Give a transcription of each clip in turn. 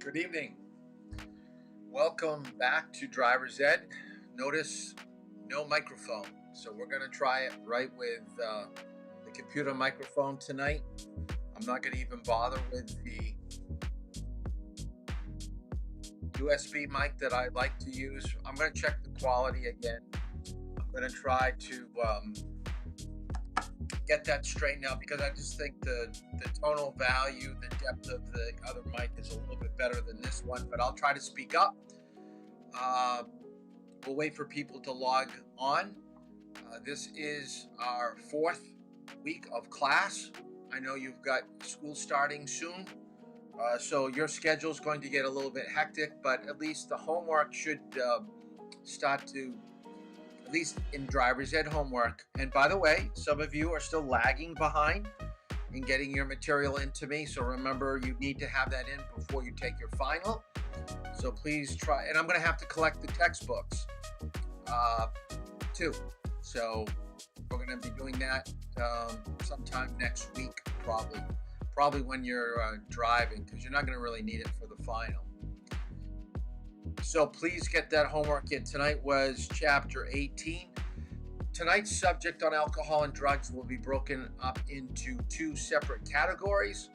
Good evening. Welcome back to Driver's Ed. Notice no microphone. So we're going to try it right with the computer microphone tonight. I'm not going to even bother with the USB mic that I like to use. I'm going to check the quality again. I'm going to try to get that straightened out because I just think the tonal value, the depth of the other mic is a little bit better than this one, but I'll try to speak up. We'll wait for people to log on. This is our fourth week of class. I know you've got school starting soon, so your schedule is going to get a little bit hectic, but at least the homework should start to, at least in driver's ed homework. And by the way, some of you are still lagging behind in getting your material into me, so remember you need to have that in before you take your final. So please try, and I'm going to have to collect the textbooks too. So we're going to be doing that sometime next week, probably when you're driving, because you're not going to really need it for the final. So please get that homework in. Tonight was chapter 18. Tonight's subject on alcohol and drugs will be broken up into two separate categories.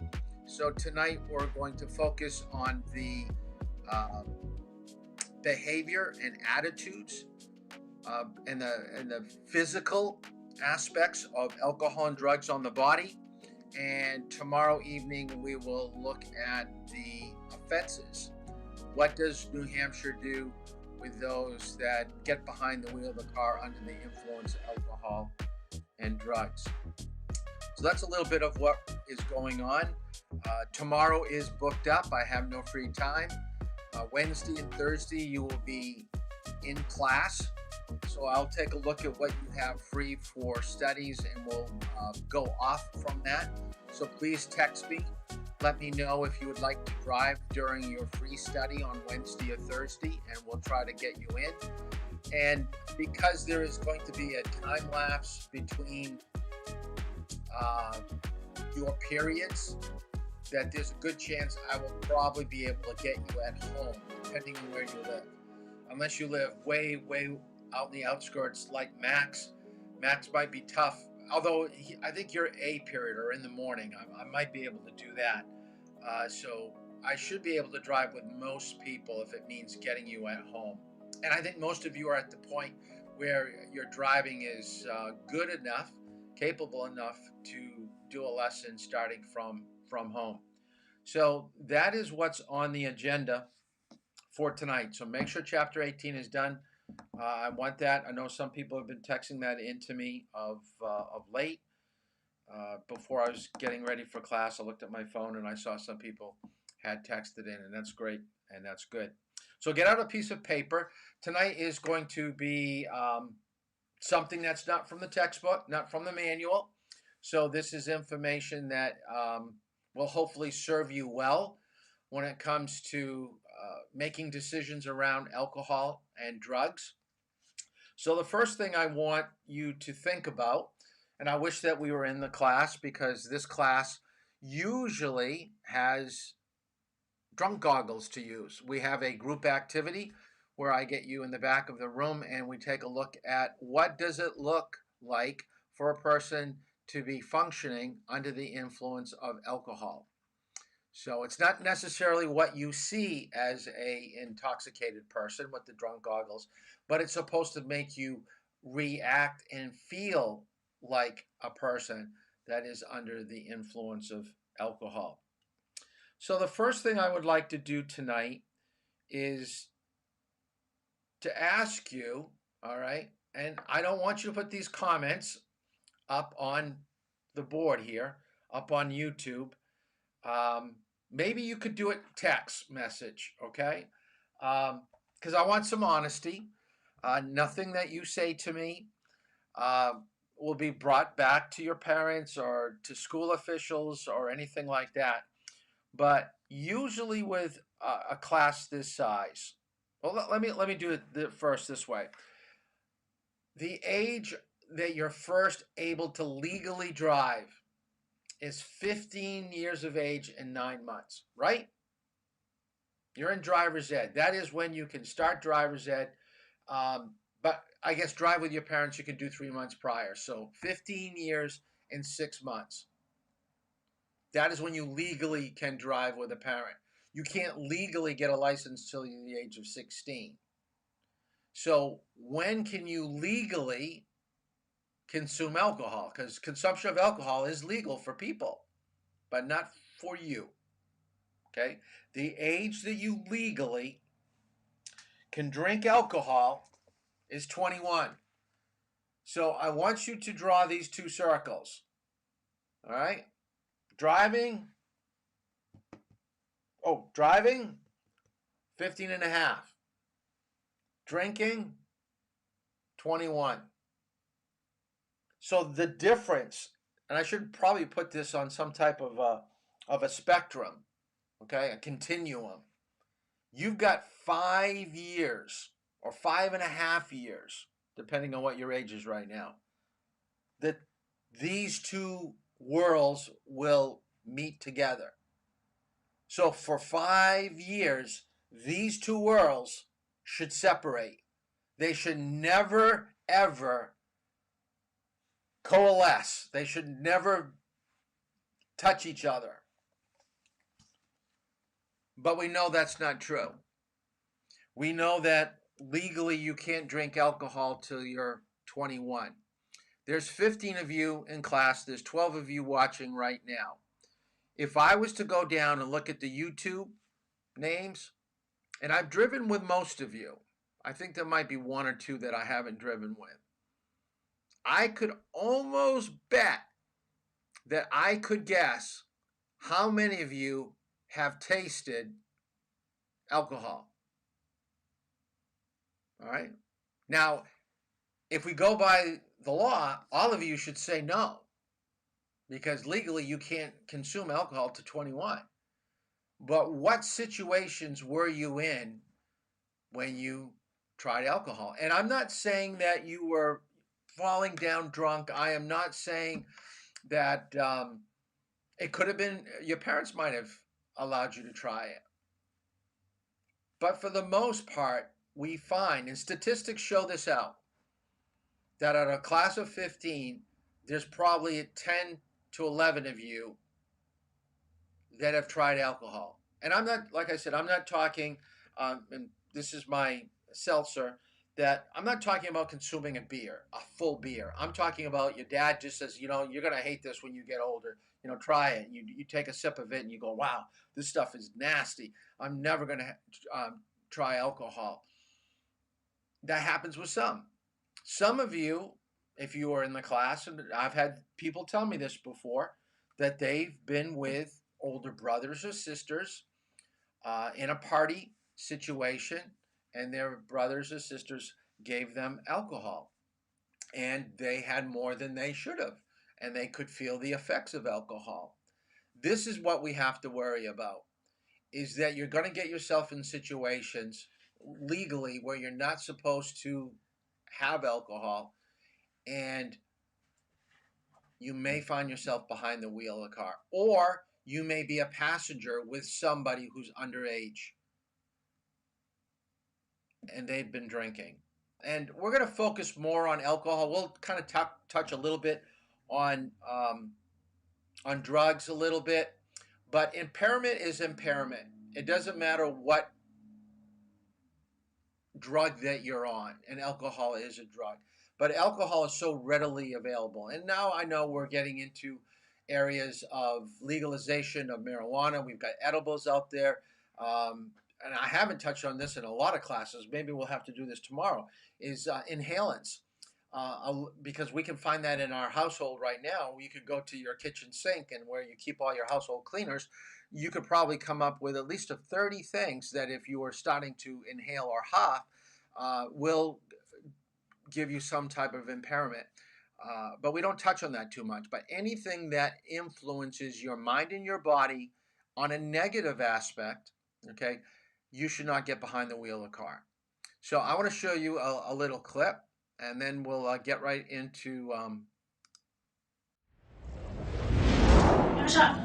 So tonight we're going to focus on the behavior and attitudes and the physical aspects of alcohol and drugs on the body. And tomorrow evening we will look at the offenses. What does New Hampshire do with those that get behind the wheel of the car under the influence of alcohol and drugs? So that's a little bit of what is going on. Tomorrow is booked up. I have no free time. Wednesday and Thursday you will be in class. So I'll take a look at what you have free for studies and we'll go off from that. So please text me. Let me know if you would like to drive during your free study on Wednesday or Thursday, and we'll try to get you in. And because there is going to be a time lapse between your periods, that there's a good chance I will probably be able to get you at home, depending on where you live. Unless you live way out in the outskirts like Max. Max might be tough. Although I think your A period or in the morning, I might be able to do that. So I should be able to drive with most people if it means getting you at home. And I think most of you are at the point where your driving is good enough, capable enough to do a lesson starting from home. So that is what's on the agenda for tonight. So make sure chapter 18 is done. I want that. I know some people have been texting that into me of late. Before I was getting ready for class, I looked at my phone and I saw some people had texted in, and that's great and that's good. So get out a piece of paper. Tonight is going to be something that's not from the textbook, not from the manual. So this is information that will hopefully serve you well when it comes to making decisions around alcohol and drugs. So the first thing I want you to think about, and I wish that we were in the class because this class usually has drunk goggles to use. We have a group activity where I get you in the back of the room and we take a look at what does it look like for a person to be functioning under the influence of alcohol. So it's not necessarily what you see as a intoxicated person with the drunk goggles, but it's supposed to make you react and feel like a person that is under the influence of alcohol. So the first thing I would like to do tonight is to ask you, all right, and I don't want you to put these comments up on the board here, up on YouTube. Maybe you could do it text message, okay? Because I want some honesty. Nothing that you say to me will be brought back to your parents or to school officials or anything like that. But usually with a class this size, well, let me do it first this way. The age that you're first able to legally drive is 15 years of age and 9 months, right? You're in driver's ed. That is when you can start driver's ed. But I guess drive with your parents you can do 3 months prior. So 15 years and 6 months. That is when you legally can drive with a parent. You can't legally get a license till you're the age of 16. So when can you legally consume alcohol? Because consumption of alcohol is legal for people, but not for you. Okay? The age that you legally can drink alcohol is 21. So I want you to draw these two circles. All right? Driving, 15 and a half. Drinking, 21. So the difference, and I should probably put this on some type of a spectrum, okay, a continuum. You've got 5 years or 5.5 years, depending on what your age is right now, that these two worlds will meet together. So for 5 years, these two worlds should separate. They should never, ever coalesce. They should never touch each other. But we know that's not true. We know that legally you can't drink alcohol till you're 21. There's 15 of you in class. There's 12 of you watching right now. If I was to go down and look at the YouTube names, and I've driven with most of you, I think there might be one or two that I haven't driven with. I could almost bet that I could guess how many of you have tasted alcohol. All right. Now, if we go by the law, all of you should say no, because legally you can't consume alcohol to 21. But what situations were you in when you tried alcohol? And I'm not saying that you were falling down drunk. I am not saying that it could have been your parents might have allowed you to try it. But for the most part, we find, and statistics show this out, that out of a class of 15, there's probably 10 to 11 of you that have tried alcohol. And I'm not, like I said, I'm not talking, and this is my seltzer, that I'm not talking about consuming a beer, a full beer. I'm talking about your dad just says, you're going to hate this when you get older. Try it. You take a sip of it and you go, wow, this stuff is nasty. I'm never going to try alcohol. That happens with some. Some of you, if you are in the class, and I've had people tell me this before, that they've been with older brothers or sisters in a party situation, and their brothers or sisters gave them alcohol, and they had more than they should have, and they could feel the effects of alcohol. This is what we have to worry about, is that you're going to get yourself in situations legally where you're not supposed to have alcohol, and you may find yourself behind the wheel of a car, or you may be a passenger with somebody who's underage and they've been drinking. And we're going to focus more on alcohol. We'll kind of touch a little bit on drugs a little bit, but impairment is impairment. It doesn't matter what drug that you're on, and alcohol is a drug. But alcohol is so readily available. And now I know we're getting into areas of legalization of marijuana. We've got edibles out there. And I haven't touched on this in a lot of classes. Maybe we'll have to do this tomorrow, is inhalants. Because we can find that in our household right now. You could go to your kitchen sink and where you keep all your household cleaners, you could probably come up with at least 30 things that if you are starting to inhale or huff, will give you some type of impairment. But we don't touch on that too much. But anything that influences your mind and your body on a negative aspect, okay, you should not get behind the wheel of a car. So I want to show you a little clip, and then we'll get right into... Have a shot.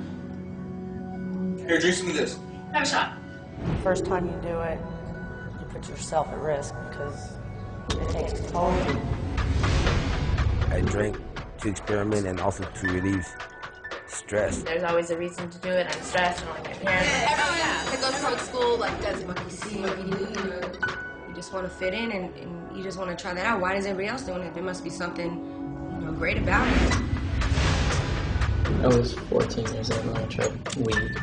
Here, drink some of this. Have a shot. First time you do it, you put yourself at risk because it takes a toll on you. I drink to experiment and also to relieve stress. There's always a reason to do it. I'm stressed. I don't like my parents. Oh yeah, it goes to public school, like that's what you see, what you do. You just want to fit in and you just want to try that out. Why is everybody else doing it? There must be something, great about it. I was 14 years old when I tried weed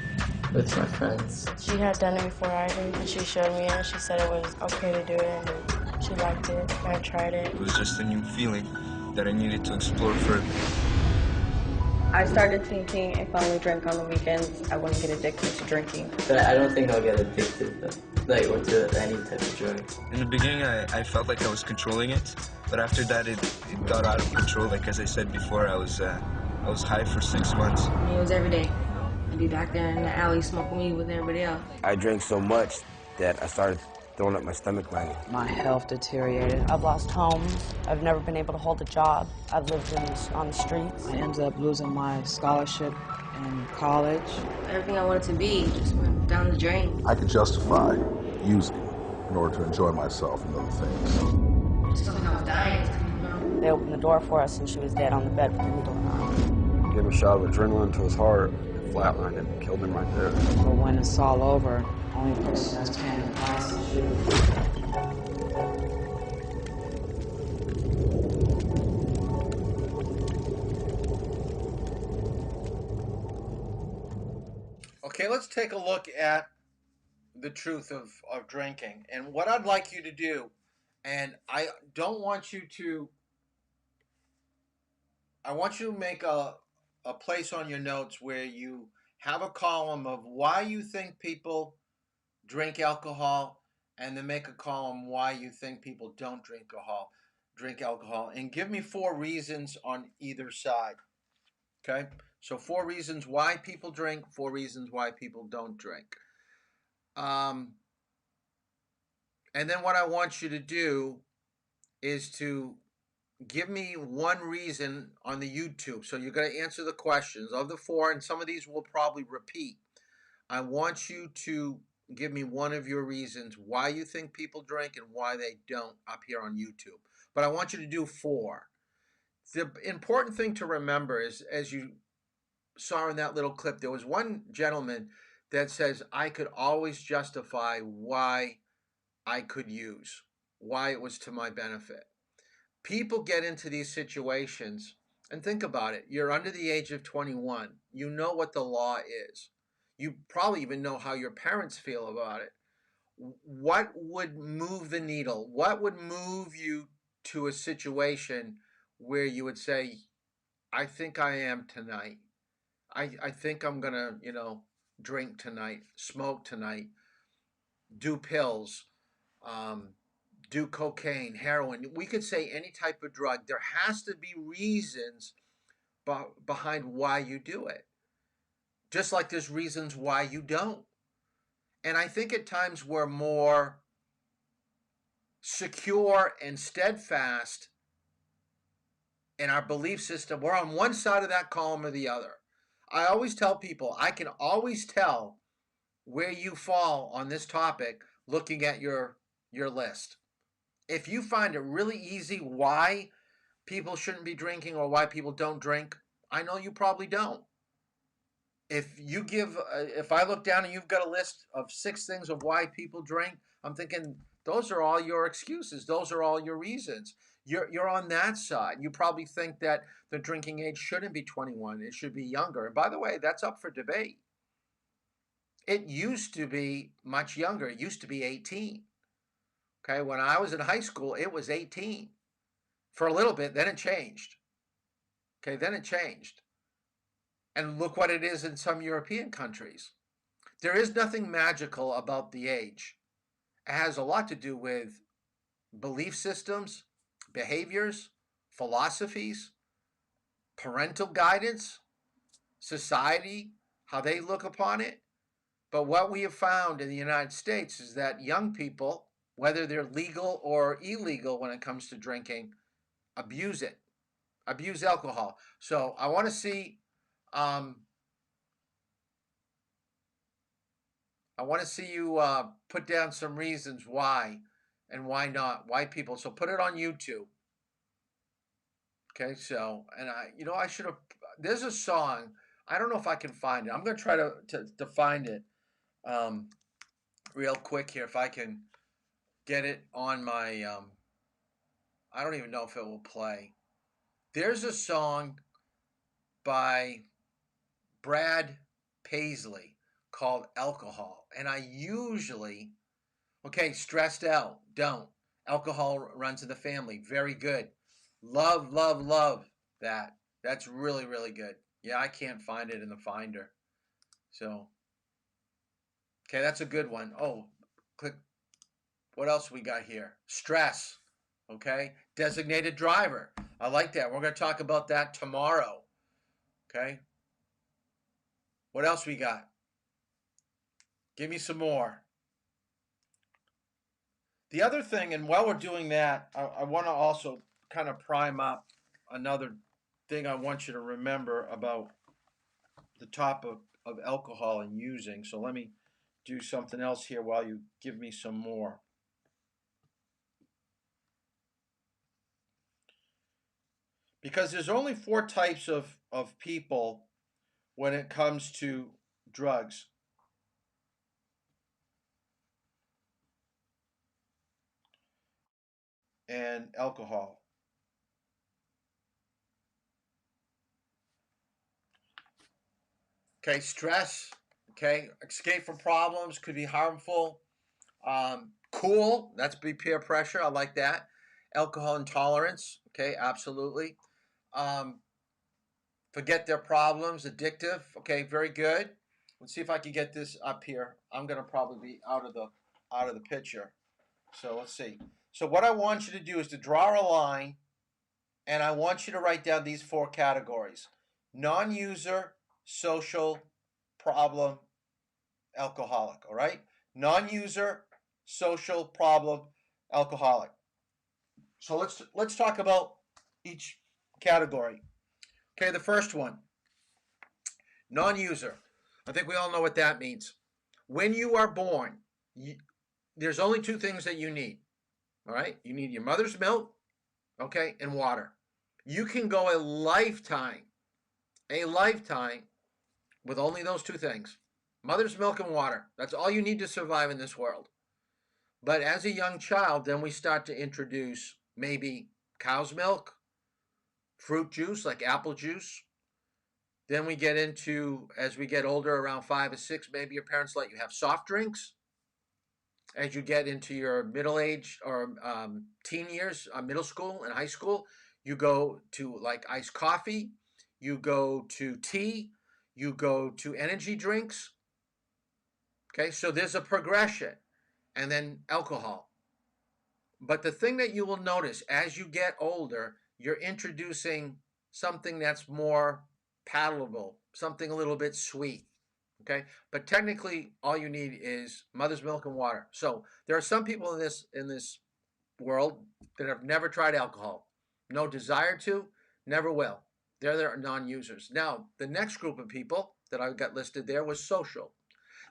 with my friends. She had done it before I did, and she showed me and she said it was okay to do it, and she liked it, and I tried it. It was just a new feeling that I needed to explore further. I started thinking if I only drank on the weekends, I wouldn't get addicted to drinking. But I don't think I'll get addicted or to any type of drug. In the beginning, I felt like I was controlling it, but after that, it got out of control. Like as I said before, I was high for 6 months. It was every day. I'd be back there in the alley smoking weed with everybody else. I drank so much that I started throwing up my stomach lining. My health deteriorated. I've lost homes. I've never been able to hold a job. I've lived on the streets. I ended up losing my scholarship in college. Everything I wanted to be just went down the drain. I could justify using in order to enjoy myself and other things. Just felt like I was dying. They opened the door for us, and she was dead on the bed with a needle in her arm. Gave a shot of adrenaline to his heart, flatlined and killed him right there. But when it's all over, only person that's paying the price is you. Okay, let's take a look at the truth of drinking. And what I'd like you to do, and I want you to make a place on your notes where you have a column of why you think people drink alcohol, and then make a column why you think people don't drink alcohol, and give me 4 reasons on either side. Okay? So 4 reasons why people drink, 4 reasons why people don't drink. And then what I want you to do is to give me 1 reason on the YouTube. So you're going to answer the questions of the 4, and some of these will probably repeat. I want you to give me 1 of your reasons why you think people drink and why they don't up here on YouTube. But I want you to do 4. The important thing to remember is, as you saw in that little clip, there was one gentleman that says, I could always justify why I could use, why it was to my benefit. People get into these situations, and think about it. You're under the age of 21. You know what the law is. You probably even know how your parents feel about it. What would move the needle? What would move you to a situation where you would say, I think I am tonight. I think I'm going to, drink tonight, smoke tonight, do pills, do cocaine, heroin. We could say any type of drug. There has to be reasons behind why you do it. Just like there's reasons why you don't. And I think at times we're more secure and steadfast in our belief system. We're on one side of that column or the other. I always tell people, I can always tell where you fall on this topic looking at your list. If you find it really easy why people shouldn't be drinking or why people don't drink, I know you probably don't. If I look down and you've got a list of 6 things of why people drink, I'm thinking those are all your excuses. Those are all your reasons. You're on that side. You probably think that the drinking age shouldn't be 21. It should be younger. And by the way, that's up for debate. It used to be much younger. It used to be 18. Okay, when I was in high school, it was 18. For a little bit, then it changed. Okay, then it changed. And look what it is in some European countries. There is nothing magical about the age. It has a lot to do with belief systems, behaviors, philosophies, parental guidance, society, how they look upon it. But what we have found in the United States is that young people, whether they're legal or illegal when it comes to drinking, abuse it, abuse alcohol. So I want to see want to see you put down some reasons why and why not, why people. So put it on YouTube. Okay, so, and I should have, there's a song, I don't know if I can find it. I'm going to try to find it real quick here, if I can get it on my, I don't even know if it will play. There's a song by Brad Paisley called Alcohol. And I usually, okay, stressed out, don't. Alcohol runs in the family, very good. Love, love, love that. That's really, really good. Yeah, I can't find it in the Finder. So, okay, that's a good one. Oh, click. What else we got here? Stress. Okay, designated driver. I like that. We're going to talk about that tomorrow. Okay. What else we got? Give me some more. The other thing, and while we're doing that, I want to also kind of prime up another thing I want you to remember about the topic of alcohol and using. So let me do something else here while you give me some more. Because there's only 4 types of people when it comes to drugs. And alcohol. Okay, stress, okay, escape from problems could be harmful. Cool, that's be peer pressure, I like that. Alcohol intolerance, okay, absolutely. Forget their problems, addictive, okay, very good. Let's see if I can get this up here. I'm gonna probably be out of the picture. So let's see. So what I want you to do is to draw a line, and I want you to write down these 4 categories. Non-user, social, problem, alcoholic, all right? Non-user, social, problem, alcoholic. So let's talk about each category. Okay, the first one, non-user. I think we all know what that means. When you are born, there's only 2 things that you need, all right? You need your mother's milk, okay, and water. You can go a lifetime with only those 2 things. Mother's milk and water. That's all you need to survive in this world. But as a young child, then we start to introduce maybe cow's milk, fruit juice like apple juice. Then we get into, as we get older, around 5 or 6, maybe your parents let you have soft drinks. As you get into your middle age or teen years, middle school and high school, you go to like iced coffee, you go to tea, you go to energy drinks. Okay, so there's a progression. And then alcohol. But the thing that you will notice as you get older, you're introducing something that's more palatable, something a little bit sweet. Okay, but technically all you need is mother's milk and water. So there are some people in this world that have never tried alcohol, no desire to, never will. They're non-users. Now the next group of people that I got listed there was social.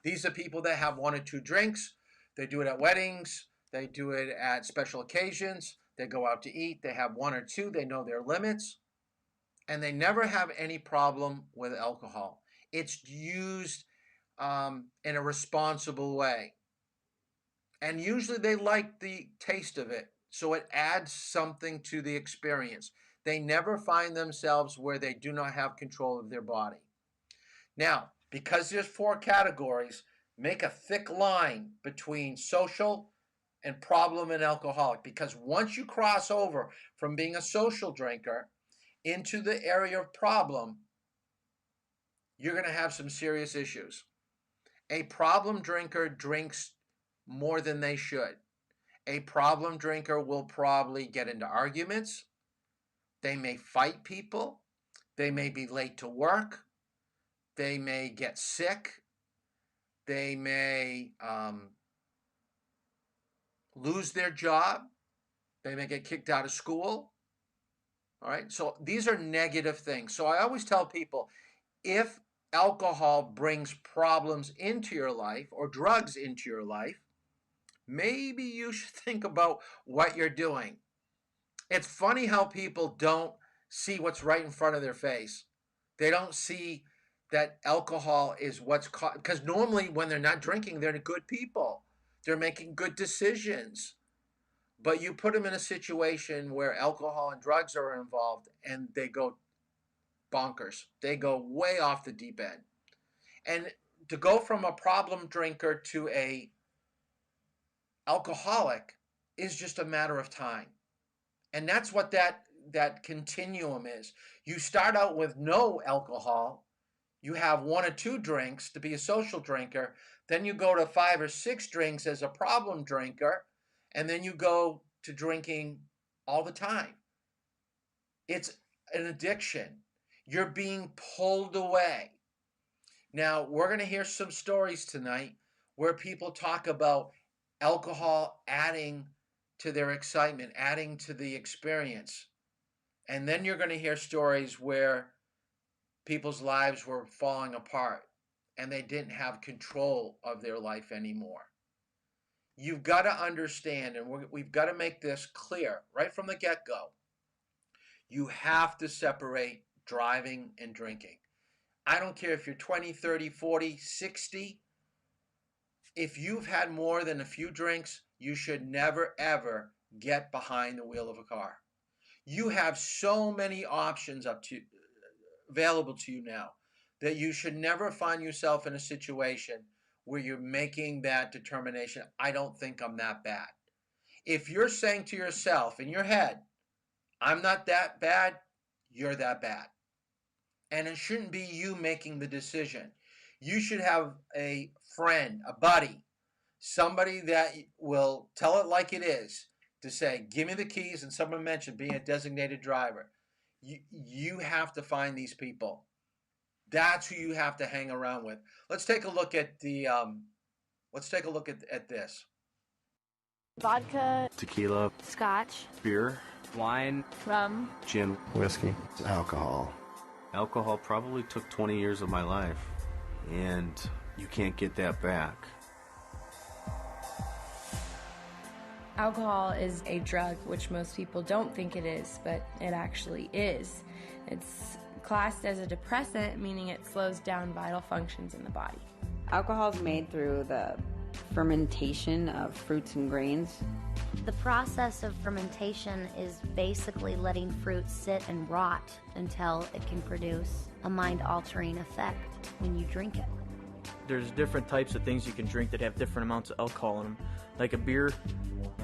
These are people that have 1 or 2 drinks. They do it at weddings. They do it at special occasions. They go out to eat. They have 1 or 2. They know their limits. And they never have any problem with alcohol. It's used in a responsible way. And usually they like the taste of it. So it adds something to the experience. They never find themselves where they do not have control of their body. Now, because there's 4 categories, make a thick line between social and problem and alcoholic. Because once you cross over from being a social drinker into the area of problem, you're going to have some serious issues. A problem drinker drinks more than they should. A problem drinker will probably get into arguments. They may fight people. They may be late to work. They may get sick. They may lose their job. They may get kicked out of school. All right, so these are negative things. So I always tell people, if alcohol brings problems into your life or drugs into your life, maybe you should think about what you're doing. It's funny how people don't see what's right in front of their face. They don't see that alcohol is what's caught, because normally when they're not drinking, they're good people. They're making good decisions. But you put them in a situation where alcohol and drugs are involved and they go bonkers. They go way off the deep end. And to go from a problem drinker to a alcoholic is just a matter of time. And that's what that continuum is. You start out with no alcohol. You have 1 or 2 drinks to be a social drinker. Then you go to 5 or 6 drinks as a problem drinker. And then you go to drinking all the time. It's an addiction. You're being pulled away. Now, we're going to hear some stories tonight where people talk about alcohol adding to their excitement, adding to the experience. And then you're going to hear stories where people's lives were falling apart and they didn't have control of their life anymore. You've got to understand, and we've got to make this clear right from the get-go. You have to separate driving and drinking. I don't care if you're 20, 30, 40, 60. If you've had more than a few drinks, you should never, ever get behind the wheel of a car. You have so many options available to you now that you should never find yourself in a situation where you're making that determination, I don't think I'm that bad. If you're saying to yourself in your head, I'm not that bad, you're that bad. And it shouldn't be you making the decision. You should have a friend, a buddy, somebody that will tell it like it is, to say, give me the keys, and someone mentioned being a designated driver. You have to find these people. That's who you have to hang around with. Let's take a look at the. Let's take a look at this. Vodka, tequila, scotch, beer, wine, rum, gin, whiskey, alcohol. Alcohol probably took 20 years of my life, and you can't get that back. Alcohol is a drug, which most people don't think it is, but it actually is. It's classed as a depressant, meaning it slows down vital functions in the body. Alcohol is made through the fermentation of fruits and grains. The process of fermentation is basically letting fruit sit and rot until it can produce a mind-altering effect when you drink it. There's different types of things you can drink that have different amounts of alcohol in them. Like a beer,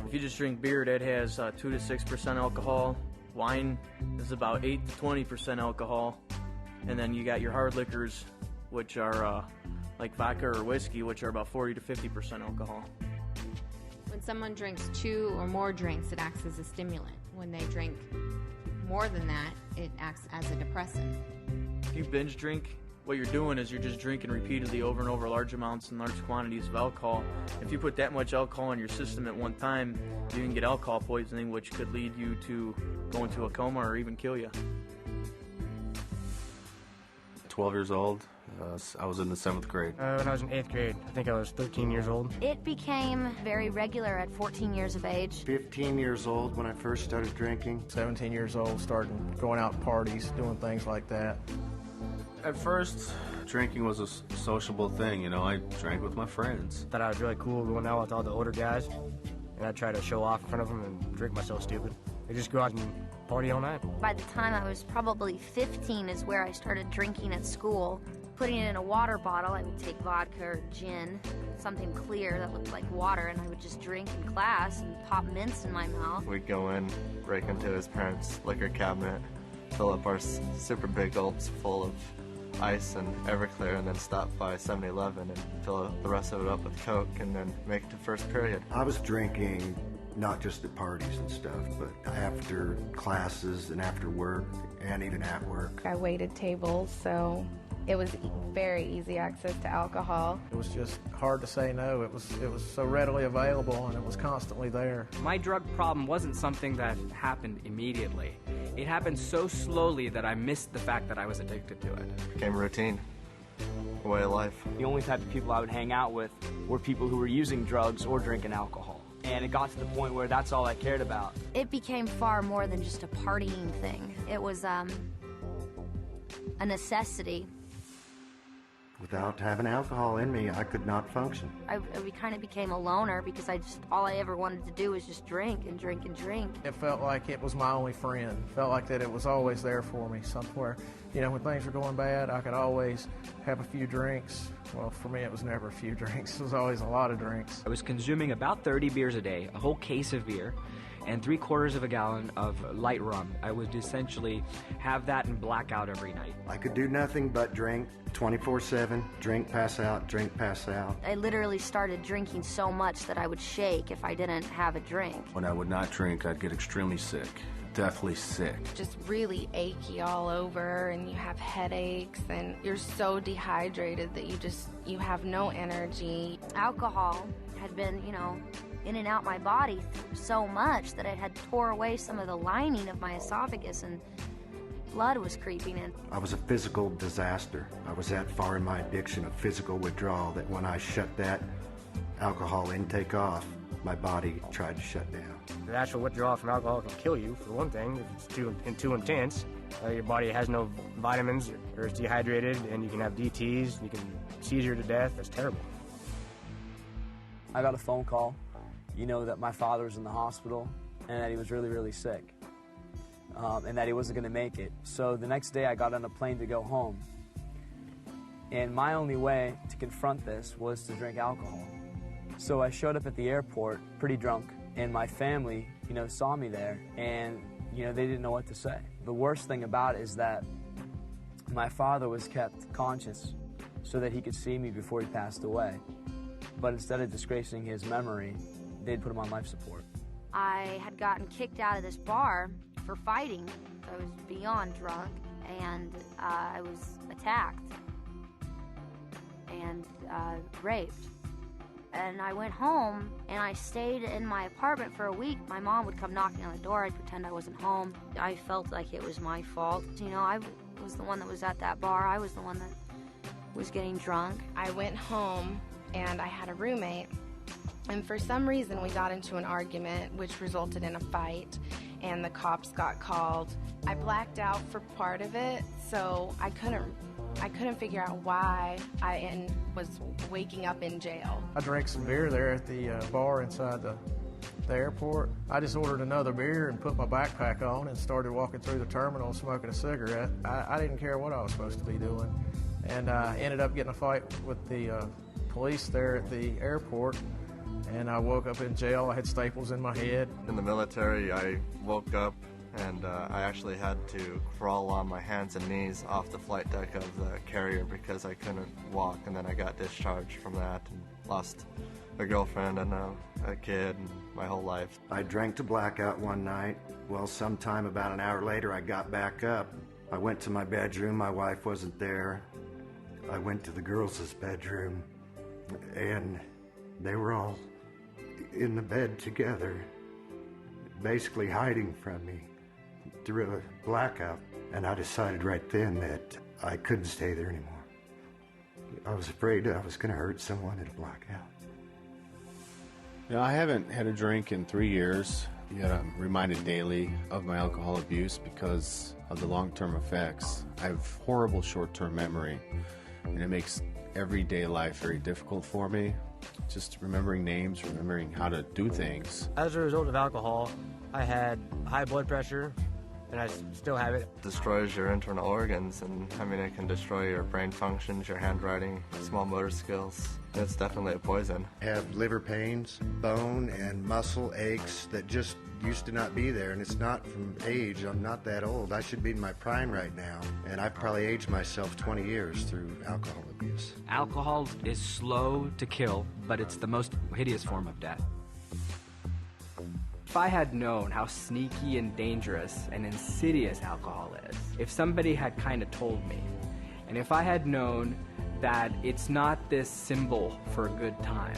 if you just drink beer, that has 2 to 6% alcohol. Wine is about 8 to 20% alcohol. And then you got your hard liquors, which are like vodka or whiskey, which are about 40 to 50% alcohol. When someone drinks 2 or more drinks, it acts as a stimulant. When they drink more than that, it acts as a depressant. If you binge drink, what you're doing is you're just drinking repeatedly over and over large amounts and large quantities of alcohol. If you put that much alcohol in your system at one time, you can get alcohol poisoning, which could lead you to go into a coma or even kill you. 12 years old. I was in the 7th grade. When I was in 8th grade, I think I was 13 years old. It became very regular at 14 years of age. 15 years old when I first started drinking. 17 years old, starting going out to parties, doing things like that. At first, drinking was a sociable thing, you know. I drank with my friends. Thought I was really cool going out with all the older guys, and I'd try to show off in front of them and drink myself stupid. I just go out and party all night. By the time I was probably 15 is where I started drinking at school. Putting it in a water bottle, I would take vodka or gin, something clear that looked like water, and I would just drink in class and pop mints in my mouth. We'd go in, break into his parents' liquor cabinet, fill up our super big gulps full of ice and Everclear, and then stop by 7-Eleven and fill the rest of it up with Coke, and then make it to first period. I was drinking not just at parties and stuff, but after classes and after work, and even at work. I waited tables, so it was very easy access to alcohol. It was just hard to say no. It was so readily available, and it was constantly there. My drug problem wasn't something that happened immediately. It happened so slowly that I missed the fact that I was addicted to it. It became routine. a way of life. The only type of people I would hang out with were people who were using drugs or drinking alcohol. And it got to the point where that's all I cared about. It became far more than just a partying thing. It was a necessity. Without having alcohol in me, I could not function. I kind of became a loner because all I ever wanted to do was just drink and drink and drink. It felt like it was my only friend. Felt like that it was always there for me somewhere. You know, when things were going bad, I could always have a few drinks. Well, for me, it was never a few drinks. It was always a lot of drinks. I was consuming about 30 beers a day, a whole case of beer, and 3/4 of a gallon of light rum. I would essentially have that and black out every night. I could do nothing but drink 24/7, drink, pass out, drink, pass out. I literally started drinking so much that I would shake if I didn't have a drink. When I would not drink, I'd get extremely sick. Deathly sick. Just really achy all over, and you have headaches, and you're so dehydrated that you have no energy. Alcohol had been, in and out my body so much that it had tore away some of the lining of my esophagus, and blood was creeping in. I was a physical disaster. I was that far in my addiction of physical withdrawal that when I shut that alcohol intake off, my body tried to shut down. The actual withdrawal from alcohol can kill you, for one thing, if it's too intense. Your body has no vitamins, or it's dehydrated, and you can have DTs, you can seizure to death. That's terrible. I got a phone call, that my father was in the hospital and that he was really, really sick, and that he wasn't going to make it. So the next day I got on a plane to go home, and my only way to confront this was to drink alcohol. So I showed up at the airport pretty drunk, and my family, saw me there, and, they didn't know what to say. The worst thing about it is that my father was kept conscious so that he could see me before he passed away. But instead of disgracing his memory, they'd put him on life support. I had gotten kicked out of this bar for fighting. I was beyond drunk, and I was attacked and raped. And I went home, and I stayed in my apartment for a week. My mom would come knocking on the door. I'd pretend I wasn't home. I felt like it was my fault. I was the one that was at that bar. I was the one that was getting drunk. I went home, and I had a roommate. And for some reason, we got into an argument, which resulted in a fight, and the cops got called. I blacked out for part of it, so I couldn't figure out why I was waking up in jail. I drank some beer there at the bar inside the airport. I just ordered another beer and put my backpack on and started walking through the terminal smoking a cigarette. I didn't care what I was supposed to be doing, and I ended up getting a fight with the police there at the airport, and I woke up in jail. I had staples in my head. In the military, I woke up and I actually had to crawl on my hands and knees off the flight deck of the carrier because I couldn't walk, and then I got discharged from that and lost a girlfriend and a kid and my whole life. I drank to blackout one night. Well, sometime about an hour later, I got back up. I went to my bedroom. My wife wasn't there. I went to the girls' bedroom, and they were all in the bed together, basically hiding from me through a blackout. And I decided right then that I couldn't stay there anymore. I was afraid I was going to hurt someone at a blackout. I haven't had a drink in 3 years, yet I'm reminded daily of my alcohol abuse because of the long-term effects. I have horrible short-term memory, and it makes everyday life very difficult for me. Just remembering names, remembering how to do things. As a result of alcohol, I had high blood pressure, and I still have it. It destroys your internal organs, and it can destroy your brain functions, your handwriting, small motor skills. It's definitely a poison. I have liver pains, bone and muscle aches that just used to not be there, and it's not from age. I'm not that old. I should be in my prime right now, and I've probably aged myself 20 years through alcohol abuse. Alcohol is slow to kill, but it's the most hideous form of death. If I had known how sneaky and dangerous and insidious alcohol is, if somebody had kind of told me, and if I had known that it's not this symbol for a good time,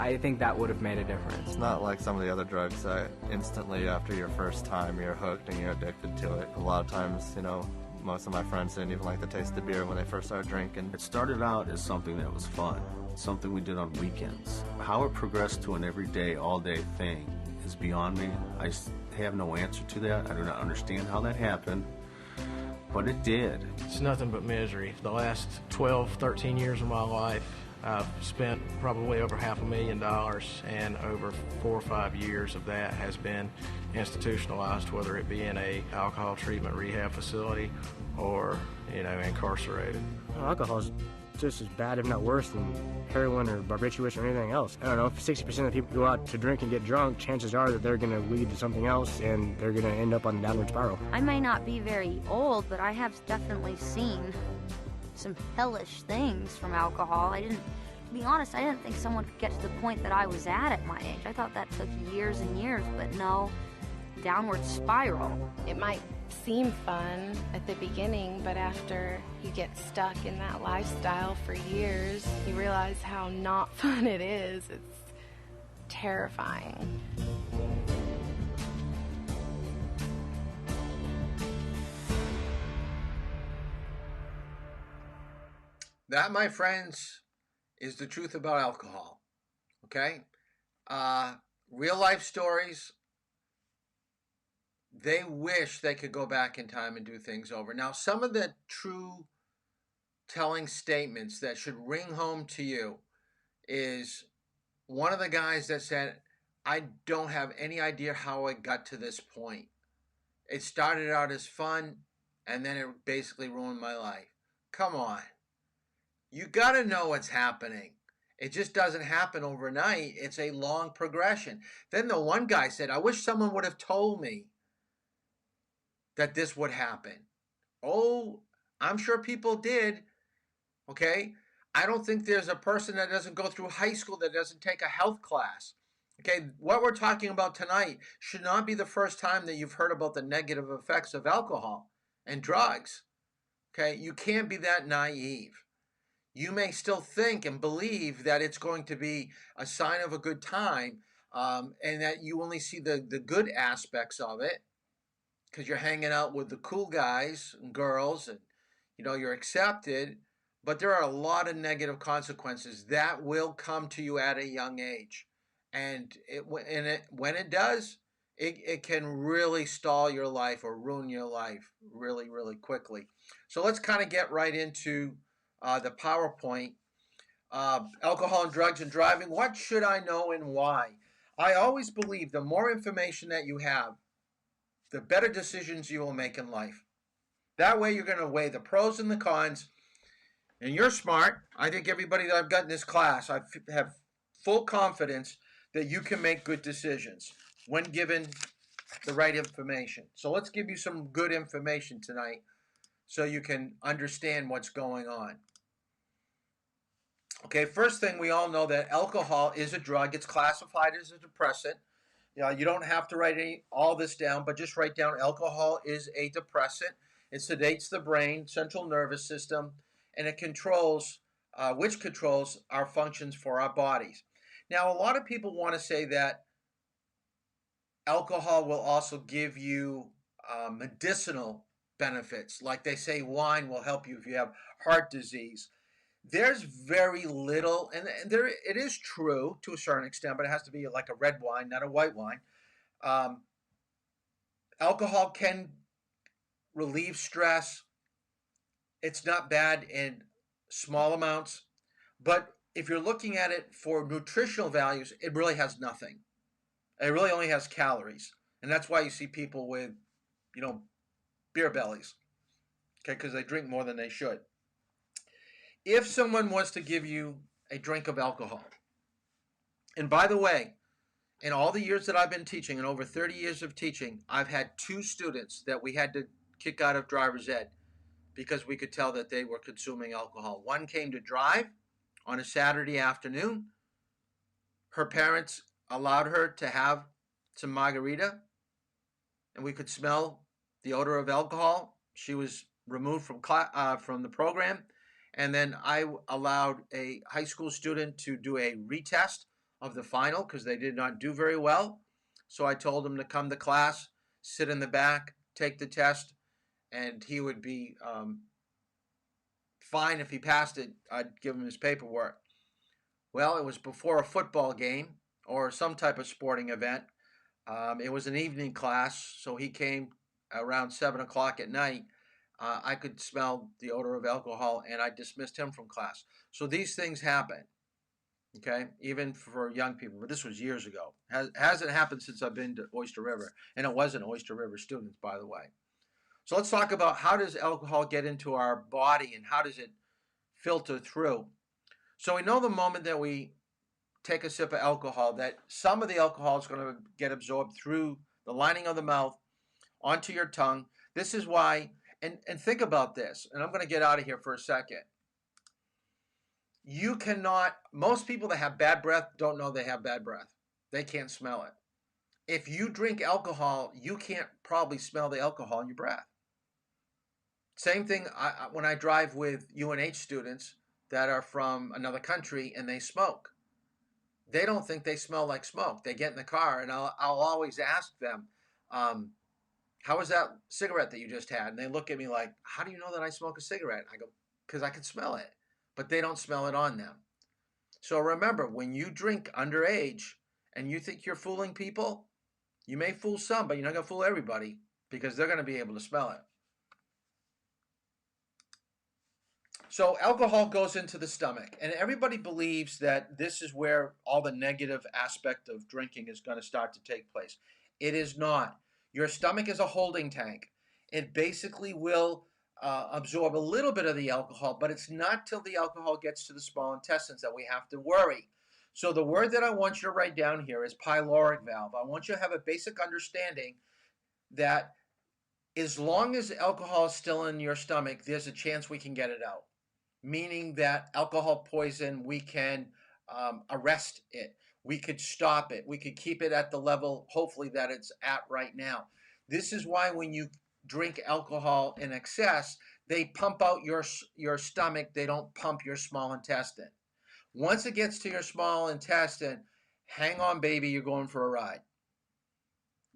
I think that would have made a difference. It's not like some of the other drugs that instantly after your first time you're hooked and you're addicted to it. A lot of times, most of my friends didn't even like the taste of beer when they first started drinking. It started out as something that was fun, something we did on weekends. How it progressed to an everyday, all-day thing is beyond me. I have no answer to that. I do not understand how that happened, but it did. It's nothing but misery. The last 12, 13 years of my life, I've spent probably over $500,000, and over 4 or 5 years of that has been institutionalized, whether it be in a alcohol treatment rehab facility or, incarcerated. Alcohol's just as bad, if not worse, than heroin or barbiturates or anything else. I don't know, if 60% of people go out to drink and get drunk, chances are that they're going to lead to something else and they're going to end up on the downward spiral. I may not be very old, but I have definitely seen some hellish things from alcohol. To be honest, I didn't think someone could get to the point that I was at my age. I thought that took years and years, but no, downward spiral. It might seem fun at the beginning, but after you get stuck in that lifestyle for years, you realize how not fun it is. It's terrifying. That, my friends, is the truth about alcohol. Okay? Real life stories. They wish they could go back in time and do things over. Now, some of the true telling statements that should ring home to you is one of the guys that said, I don't have any idea how I got to this point. It started out as fun, and then it basically ruined my life. Come on. You got to know what's happening. It just doesn't happen overnight. It's a long progression. Then the one guy said, I wish someone would have told me that this would happen. Oh, I'm sure people did. Okay? I don't think there's a person that doesn't go through high school that doesn't take a health class. Okay? What we're talking about tonight should not be the first time that you've heard about the negative effects of alcohol and drugs. Okay? You can't be that naive. You may still think and believe that it's going to be a sign of a good time, and that you only see the good aspects of it because you're hanging out with the cool guys and girls, and you're accepted. But there are a lot of negative consequences that will come to you at a young age, and when it does, it can really stall your life or ruin your life really, really quickly. So let's kind of get right into the PowerPoint. Alcohol and drugs and driving. What should I know and why? I always believe the more information that you have, the better decisions you will make in life. That way you're going to weigh the pros and the cons. And you're smart. I think everybody that I've got in this class, I have full confidence that you can make good decisions when given the right information. So let's give you some good information tonight so you can understand what's going on. Okay, first thing, we all know that alcohol is a drug. It's classified as a depressant. You don't have to write all this down, but just write down alcohol is a depressant. It sedates the brain, central nervous system, and it controls, which controls our functions for our bodies. Now, a lot of people want to say that alcohol will also give you medicinal benefits. Like they say wine will help you if you have heart disease. There's very little, and it is true to a certain extent, but it has to be like a red wine, not a white wine. Alcohol can relieve stress. It's not bad in small amounts, but if you're looking at it for nutritional values, it really has nothing. It really only has calories, and that's why you see people with, beer bellies, okay, because they drink more than they should. If someone was to give you a drink of alcohol, and by the way, in all the years that I've been teaching, and over 30 years of teaching, I've had 2 students that we had to kick out of driver's ed because we could tell that they were consuming alcohol. One came to drive on a Saturday afternoon. Her parents allowed her to have some margarita, and we could smell the odor of alcohol. She was removed from the program. And then I allowed a high school student to do a retest of the final because they did not do very well. So I told them to come to class, sit in the back, take the test, and he would be fine if he passed it. I'd give him his paperwork. Well, it was before a football game or some type of sporting event. It was an evening class, so he came around 7 o'clock at night. I could smell the odor of alcohol, and I dismissed him from class. So these things happen, okay, even for young people. But this was years ago. Hasn't happened since I've been to Oyster River, and it wasn't Oyster River students, by the way. So let's talk about how does alcohol get into our body and how does it filter through. So we know the moment that we take a sip of alcohol that some of the alcohol is going to get absorbed through the lining of the mouth onto your tongue. This is why, and think about this, and I'm going to get out of here for a second. You cannot, most people that have bad breath don't know they have bad breath. They can't smell it. If you drink alcohol, you can't probably smell the alcohol in your breath. Same thing when I drive with UNH students that are from another country and they smoke. They don't think they smell like smoke. They get in the car and I'll always ask them, how was that cigarette that you just had? And they look at me like, how do you know that I smoke a cigarette? I go, because I can smell it. But they don't smell it on them. So remember, when you drink underage and you think you're fooling people, you may fool some, but you're not going to fool everybody because they're going to be able to smell it. So alcohol goes into the stomach, and everybody believes that this is where all the negative aspect of drinking is going to start to take place. It is not. Your stomach is a holding tank. It basically will absorb a little bit of the alcohol, but it's not till the alcohol gets to the small intestines that we have to worry. So the word that I want you to write down here is pyloric valve. I want you to have a basic understanding that as long as alcohol is still in your stomach, there's a chance we can get it out. Meaning that alcohol poison, we can arrest it. We could stop it. We could keep it at the level, hopefully, that it's at right now. This is why when you drink alcohol in excess, they pump out your stomach. They don't pump your small intestine. Once it gets to your small intestine, hang on, baby, you're going for a ride.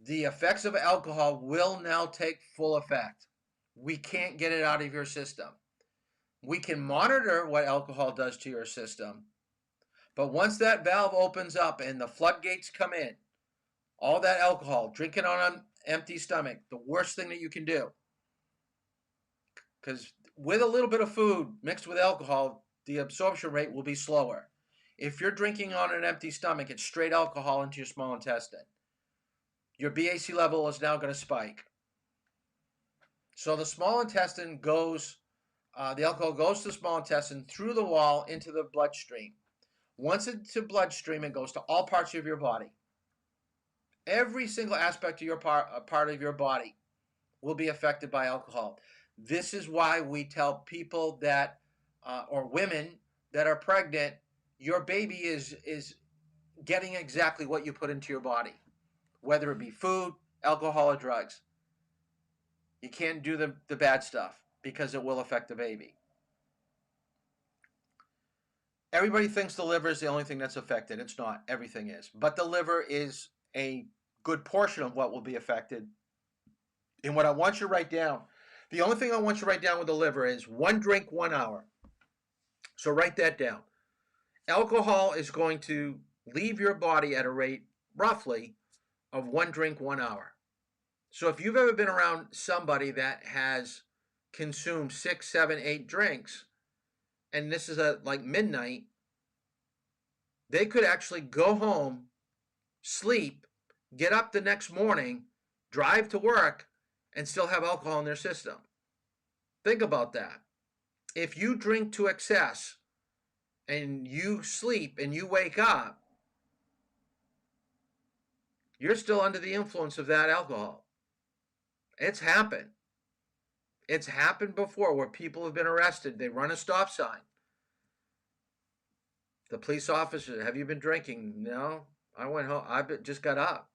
The effects of alcohol will now take full effect. We can't get it out of your system. We can monitor what alcohol does to your system, but once that valve opens up and the floodgates come in, all that alcohol, drinking on an empty stomach, the worst thing that you can do. Because with a little bit of food mixed with alcohol, the absorption rate will be slower. If you're drinking on an empty stomach, it's straight alcohol into your small intestine. Your BAC level is now going to spike. So the small intestine goes, the alcohol goes to the small intestine through the wall into the bloodstream. Once it's to bloodstream, it goes to all parts of your body. Every single aspect of your part of your body will be affected by alcohol. This is why we tell people that, or women that are pregnant, your baby is getting exactly what you put into your body, whether it be food, alcohol, or drugs. You can't do the bad stuff because it will affect the baby. Everybody thinks the liver is the only thing that's affected. It's not. Everything is. But the liver is a good portion of what will be affected. And what I want you to write down, the only thing I want you to write down with the liver is 1 drink, 1 hour. So write that down. Alcohol is going to leave your body at a rate, roughly, of 1 drink, 1 hour. So if you've ever been around somebody that has consumed 6, 7, 8 drinks, and this is at like midnight, they could actually go home, sleep, get up the next morning, drive to work, and still have alcohol in their system. Think about that. If you drink to excess and you sleep and you wake up, you're still under the influence of that alcohol. It's happened. It's happened before where people have been arrested. They run a stop sign. The police officer, have you been drinking? No, I went home. I just got up.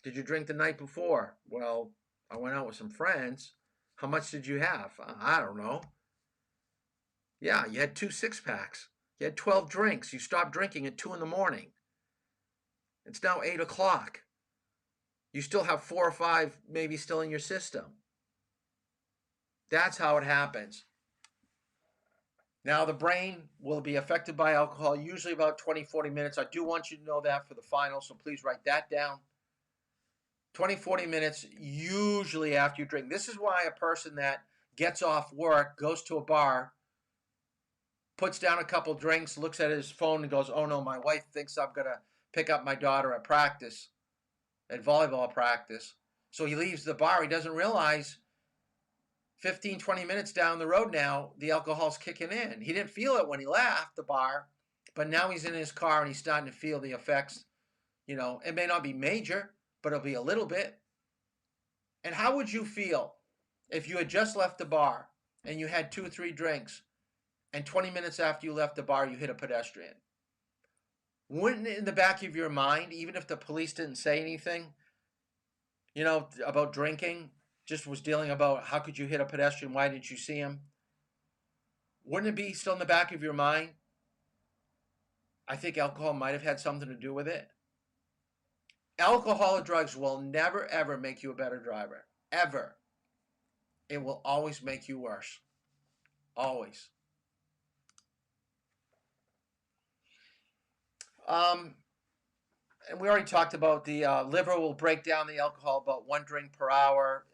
Did you drink the night before? Well, I went out with some friends. How much did you have? I don't know. Yeah, you had 2 6-packs. You had 12 drinks. You stopped drinking at 2 in the morning. It's now 8 o'clock. You still have 4 or 5 maybe still in your system. That's how it happens. Now, the brain will be affected by alcohol usually about 20-40 minutes. I do want you to know that for the final, so please write that down. 20-40 minutes usually after you drink. This is why a person that gets off work, goes to a bar, puts down a couple drinks, looks at his phone and goes, oh no, my wife thinks I'm going to pick up my daughter at practice, at volleyball practice. So he leaves the bar. He doesn't realize 15-20 minutes down the road now, the alcohol's kicking in. He didn't feel it when he left the bar, but now he's in his car and he's starting to feel the effects. You know, it may not be major, but it'll be a little bit. And how would you feel if you had just left the bar and you had 2 or 3 drinks and 20 minutes after you left the bar, you hit a pedestrian? Wouldn't it in the back of your mind, even if the police didn't say anything, you know, about drinking, just was dealing about how could you hit a pedestrian, why didn't you see him? Wouldn't it be still in the back of your mind? I think alcohol might have had something to do with it. Alcohol or drugs will never, ever make you a better driver. Ever. It will always make you worse. Always. And we already talked about the liver will break down the alcohol about 1 drink per hour.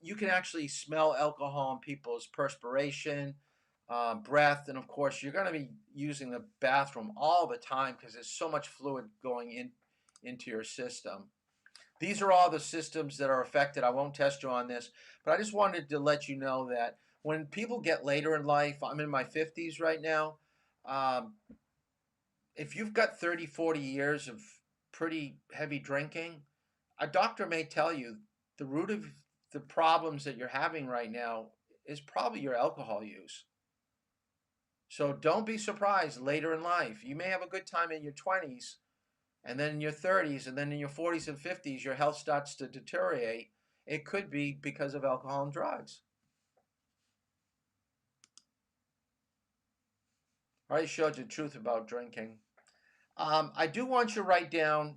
You can actually smell alcohol in people's perspiration, breath, and of course you're going to be using the bathroom all the time because there's so much fluid going into your system. These are all the systems that are affected. I won't test you on this, but I just wanted to let you know that when people get later in life, I'm in my 50s right now, if you've got 30, 40 years of pretty heavy drinking, a doctor may tell you the root of the problems that you're having right now is probably your alcohol use. So don't be surprised later in life. You may have a good time in your 20s, and then in your 30s, and then in your 40s and 50s, your health starts to deteriorate. It could be because of alcohol and drugs. I already showed you the truth about drinking. I do want you to write down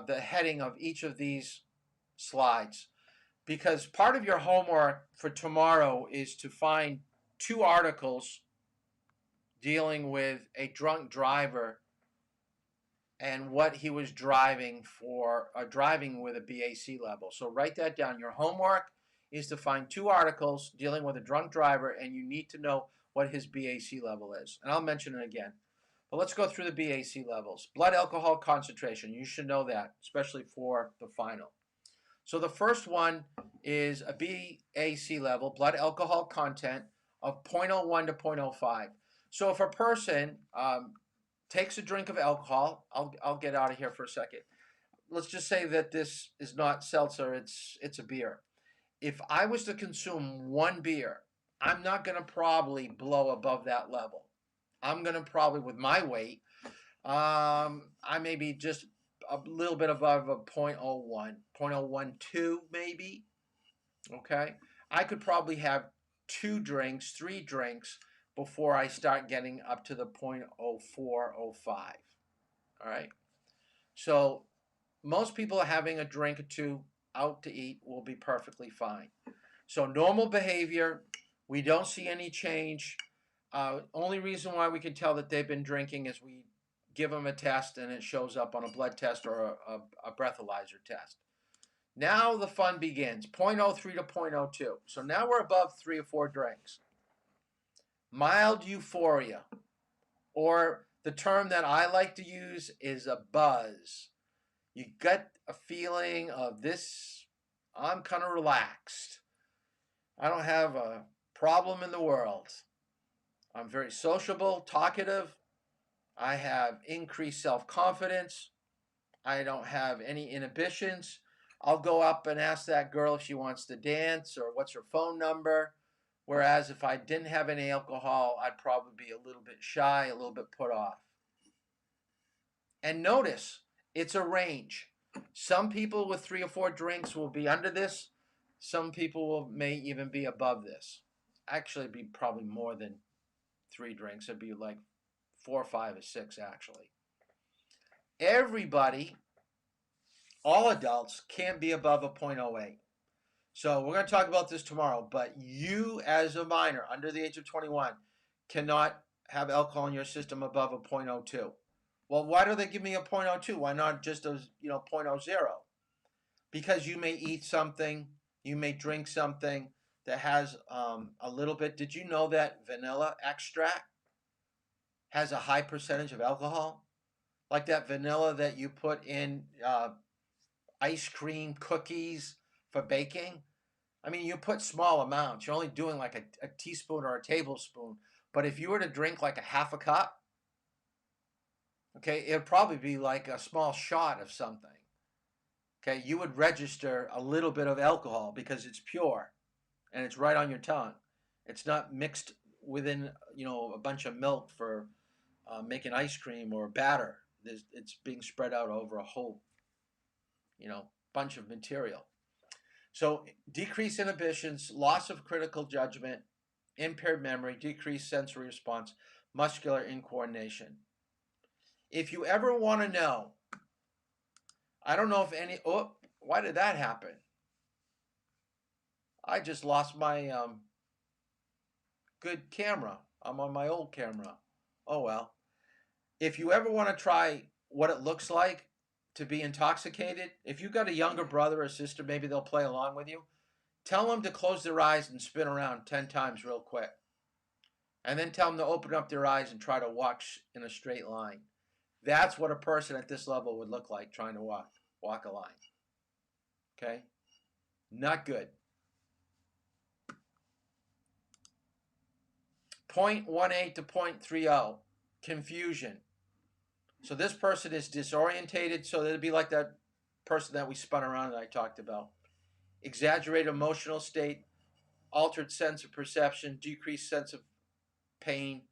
the heading of each of these slides, because part of your homework for tomorrow is to find 2 articles dealing with a drunk driver and what he was driving for, driving with a BAC level. So write that down. Your homework is to find 2 articles dealing with a drunk driver, and you need to know what his BAC level is. And I'll mention it again. But let's go through the BAC levels. Blood alcohol concentration. You should know that, especially for the final. So the first one is a BAC level, blood alcohol content, of 0.01 to 0.05. So if a person takes a drink of alcohol, I'll get out of here for a second. Let's just say that this is not seltzer, it's a beer. If I was to consume 1 beer, I'm not going to probably blow above that level. I'm going to probably, with my weight, I may be just a little bit above a 0.01, 0.012 maybe, okay? I could probably have 2 drinks, 3 drinks before I start getting up to the 0.04, 0.05, all right? So most people having a drink or 2 out to eat will be perfectly fine. So normal behavior, we don't see any change. Only reason why we can tell that they've been drinking is we give them a test and it shows up on a blood test or a breathalyzer test. Now the fun begins, 0.03 to 0.02. So now we're above 3 or 4 drinks. Mild euphoria, or the term that I like to use is a buzz. You get a feeling of this, I'm kind of relaxed. I don't have a problem in the world. I'm very sociable, talkative. I have increased self-confidence. I don't have any inhibitions. I'll go up and ask that girl if she wants to dance or what's her phone number. Whereas if I didn't have any alcohol, I'd probably be a little bit shy, a little bit put off. And notice, it's a range. Some people with 3 or 4 drinks will be under this. Some people may even be above this. Actually, it'd be probably more than 3 drinks. It'd be like 4, 5, or 6 actually. Everybody, all adults, can't be above a 0.08. So we're going to talk about this tomorrow, but you as a minor under the age of 21 cannot have alcohol in your system above a 0.02. Well, why do they give me a 0.02? Why not just a 0.00? Because you may eat something, you may drink something that has a little bit. Did you know that vanilla extract has a high percentage of alcohol? Like that vanilla that you put in ice cream, cookies for baking. I mean, you put small amounts. You're only doing like a teaspoon or a tablespoon. But if you were to drink like a half a cup, okay, it'd probably be like a small shot of something. Okay, you would register a little bit of alcohol because it's pure and it's right on your tongue. It's not mixed within, a bunch of milk for making ice cream or batter. It's being spread out over a whole, bunch of material. So decreased inhibitions, loss of critical judgment, impaired memory, decreased sensory response, muscular incoordination. If you ever want to know, I don't know if why did that happen? I just lost my good camera. I'm on my old camera. Oh well. If you ever want to try what it looks like to be intoxicated, if you've got a younger brother or sister, maybe they'll play along with you. Tell them to close their eyes and spin around 10 times real quick. And then tell them to open up their eyes and try to walk in a straight line. That's what a person at this level would look like trying to walk a line. Okay? Not good. 0.18 to 0.30, confusion. So this person is disorientated, so it'd be like that person that we spun around that I talked about. Exaggerated emotional state, altered sense of perception, decreased sense of pain,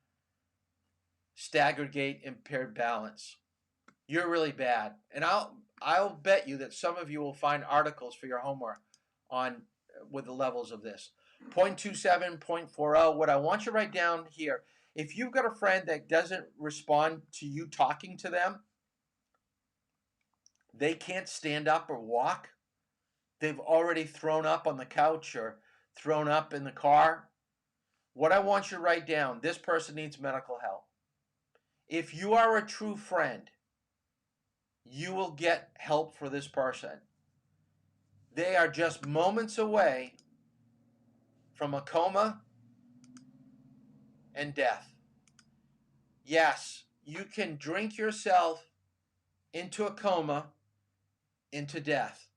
staggered gait, impaired balance. You're really bad. And I'll bet you that some of you will find articles for your homework with the levels of this. 0.27, 0.40. What I want you to write down here, if you've got a friend that doesn't respond to you talking to them, they can't stand up or walk, they've already thrown up on the couch or thrown up in the car, what I want you to write down, this person needs medical help. If you are a true friend, you will get help for this person. They are just moments away from a coma and death. Yes, you can drink yourself into a coma, into death.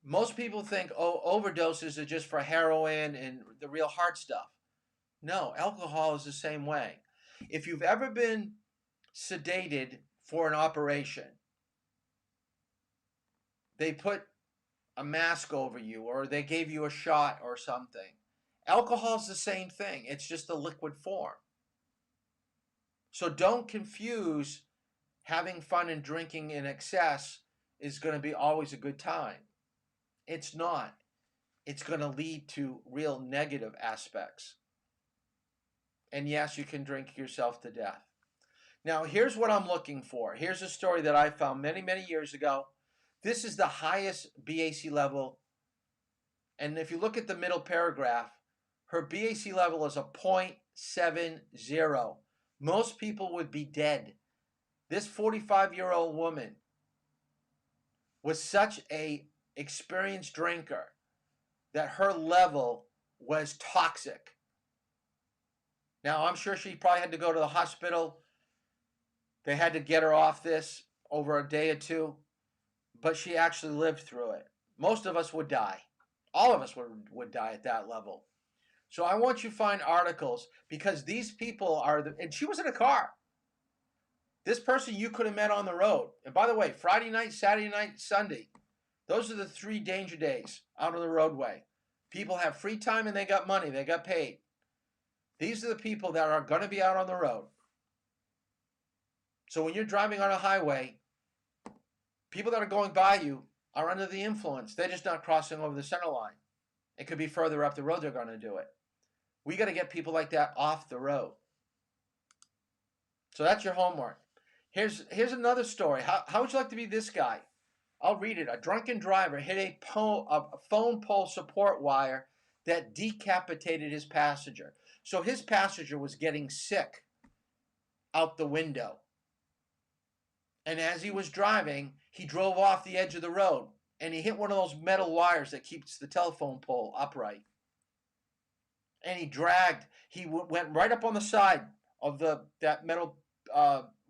Most people think, overdoses are just for heroin and the real hard stuff. No, alcohol is the same way. If you've ever been sedated for an operation, they put a mask over you or they gave you a shot or something. Alcohol is the same thing. It's just a liquid form. So don't confuse having fun and drinking in excess is going to be always a good time. It's not. It's going to lead to real negative aspects. And yes, you can drink yourself to death. Now, here's what I'm looking for. Here's a story that I found many, many years ago. This is the highest BAC level. And if you look at the middle paragraph, her BAC level is a 0.70. Most people would be dead. This 45-year-old woman was such a experienced drinker that her level was toxic. Now, I'm sure she probably had to go to the hospital. They had to get her off this over a day or two, but she actually lived through it. Most of us would die. All of us would die at that level. So I want you to find articles because these people and she was in a car. This person you could have met on the road. And by the way, Friday night, Saturday night, Sunday, those are the 3 danger days out on the roadway. People have free time and they got money. They got paid. These are the people that are going to be out on the road. So when you're driving on a highway, people that are going by you are under the influence. They're just not crossing over the center line. It could be further up the road they're going to do it. We got to get people like that off the road. So that's your homework. Here's another story. How would you like to be this guy? I'll read it. A drunken driver hit a phone pole support wire that decapitated his passenger. So his passenger was getting sick out the window. And as he was driving, he drove off the edge of the road and he hit one of those metal wires that keeps the telephone pole upright. And he went right up on the side of that metal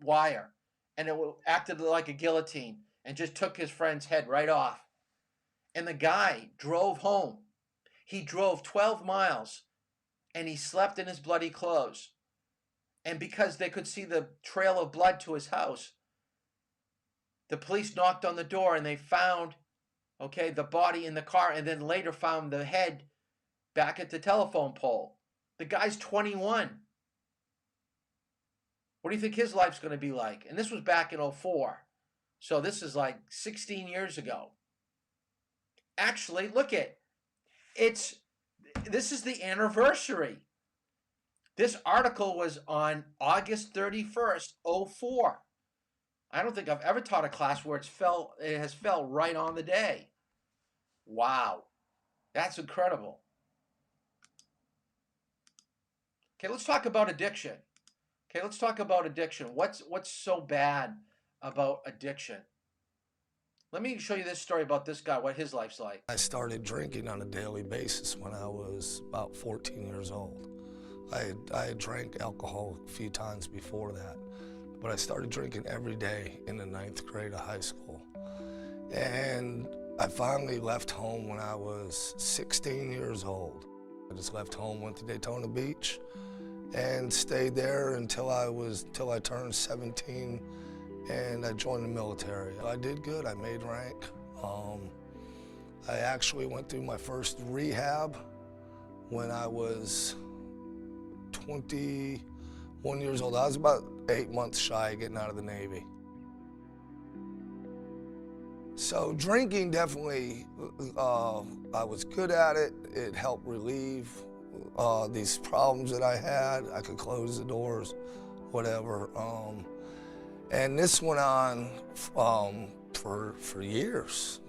wire, and it acted like a guillotine and just took his friend's head right off. And the guy drove home. He drove 12 miles and he slept in his bloody clothes. And because they could see the trail of blood to his house, the police knocked on the door and they found, the body in the car, and then later found the head back at the telephone pole. The guy's 21. What do you think his life's going to be like? And this was back in 2004. So this is like 16 years ago. Actually, look at this is the anniversary. This article was on August 31st, 2004. I don't think I've ever taught a class where it has fell right on the day. Wow. That's incredible. Okay, let's talk about addiction. What's so bad about addiction? Let me show you this story about this guy, what his life's like. I started drinking on a daily basis when I was about 14 years old. I had drank alcohol a few times before that, but I started drinking every day in the 9th grade of high school. And I finally left home when I was 16 years old. I just left home, went to Daytona Beach, and stayed there until I turned 17, and I joined the military. I did good. I made rank. I actually went through my first rehab when I was 21 years old. I was about 8 months shy of getting out of the Navy. So drinking definitely, I was good at it. It helped relieve these problems that I had. I could close the doors, whatever. And this went on for years.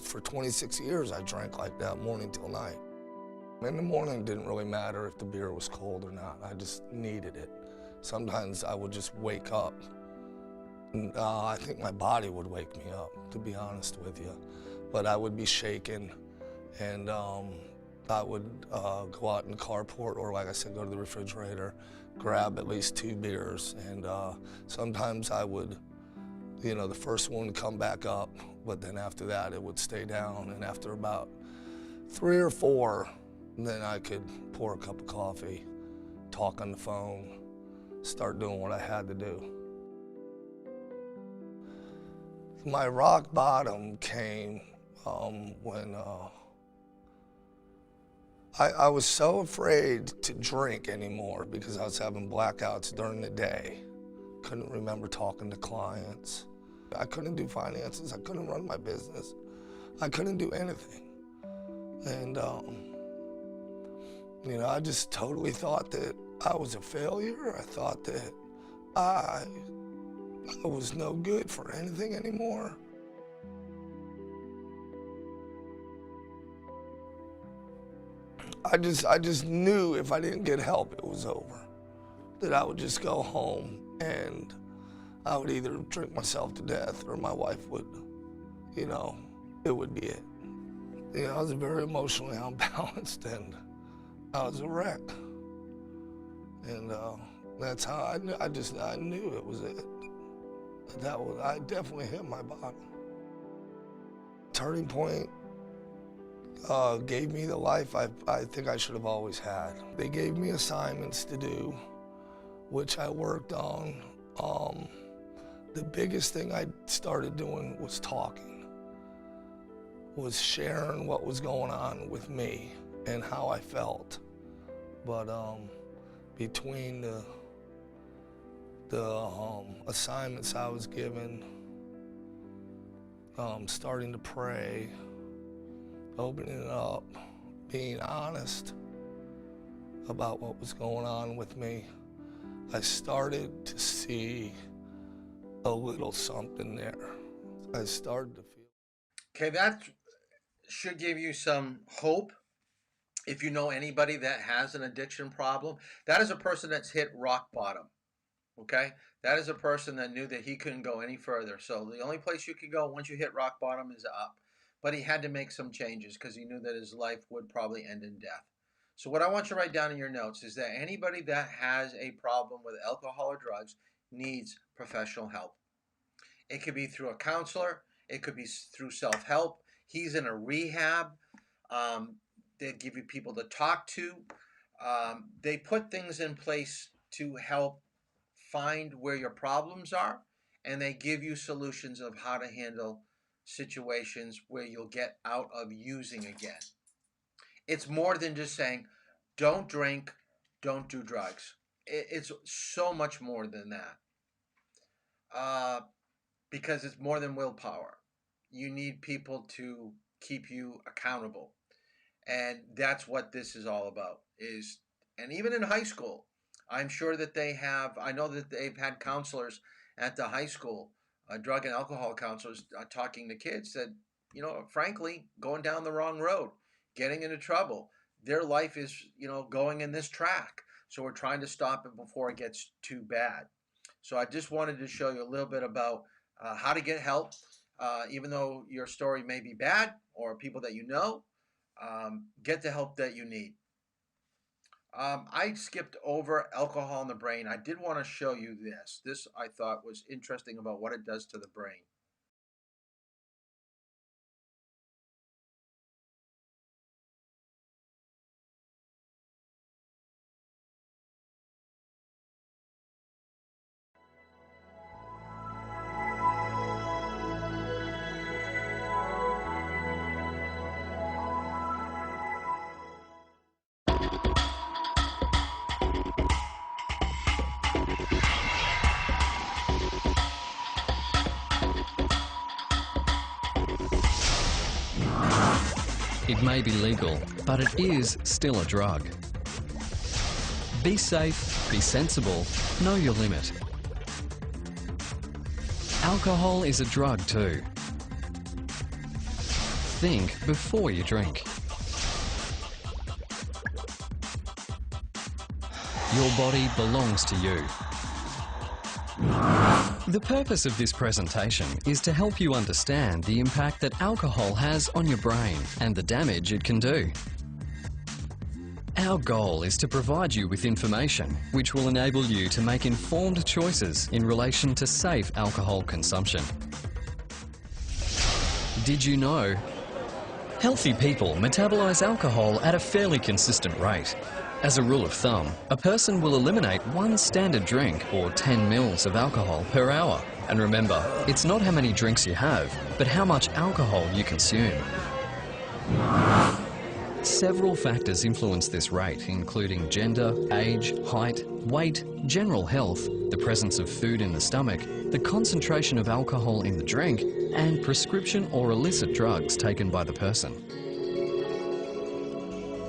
For 26 years, I drank like that morning till night. In the morning, it didn't really matter if the beer was cold or not. I just needed it. Sometimes I would just wake up. I think my body would wake me up, to be honest with you. But I would be shaken, and I would go out in the carport, or like I said, go to the refrigerator, grab at least 2 beers, and sometimes I would, the first one would come back up, but then after that it would stay down, and after about 3 or 4, then I could pour a cup of coffee, talk on the phone, start doing what I had to do. My rock bottom came when I was so afraid to drink anymore because I was having blackouts during the day. Couldn't remember talking to clients. I couldn't do finances. I couldn't run my business. I couldn't do anything. And, I just totally thought that I was a failure. I thought that I was no good for anything anymore. I just knew if I didn't get help, it was over. That I would just go home and I would either drink myself to death or my wife would, it would be it. I was very emotionally unbalanced and I was a wreck. And that's how I knew it was it. I definitely hit my bottom. Turning point gave me the life I think I should have always had. They gave me assignments to do, which I worked on. The biggest thing I started doing was talking, was sharing what was going on with me and how I felt. But between the assignments I was given, starting to pray, opening it up, being honest about what was going on with me, I started to see a little something there. I started to Okay, that should give you some hope. If you know anybody that has an addiction problem, that is a person that's hit rock bottom. Okay, that is a person that knew that he couldn't go any further. So the only place you can go once you hit rock bottom is up. But he had to make some changes because he knew that his life would probably end in death. So what I want you to write down in your notes is that anybody that has a problem with alcohol or drugs needs professional help. It could be through a counselor. It could be through self-help. He's in a rehab. They give you people to talk to. They put things in place to help find where your problems are, and they give you solutions of how to handle situations where you'll get out of using again. It's more than just saying, don't drink, don't do drugs. It's so much more than that. Because it's more than willpower. You need people to keep you accountable. And that's what this is all about. And even in high school, I'm sure that they have, I know that they've had counselors at the high school, drug and alcohol counselors talking to kids that, you know, frankly, going down the wrong road, getting into trouble. Their life is, you know, going in this track. So we're trying to stop it before it gets too bad. So I just wanted to show you a little bit about how to get help, even though your story may be bad or people that you know, get the help that you need. I skipped over alcohol in the brain. I did want to show you this. This I thought was interesting about what it does to the brain. It may be legal, but it is still a drug. Be safe, be sensible, know your limit. Alcohol is a drug too. Think before you drink. Your body belongs to you. The purpose of this presentation is to help you understand the impact that alcohol has on your brain and the damage it can do. Our goal is to provide you with information which will enable you to make informed choices in relation to safe alcohol consumption. Did you know? Healthy people metabolize alcohol at a fairly consistent rate. As a rule of thumb, a person will eliminate 1 standard drink or 10 mils of alcohol per hour. And remember, it's not how many drinks you have, but how much alcohol you consume. Several factors influence this rate, including gender, age, height, weight, general health, the presence of food in the stomach, the concentration of alcohol in the drink, and prescription or illicit drugs taken by the person.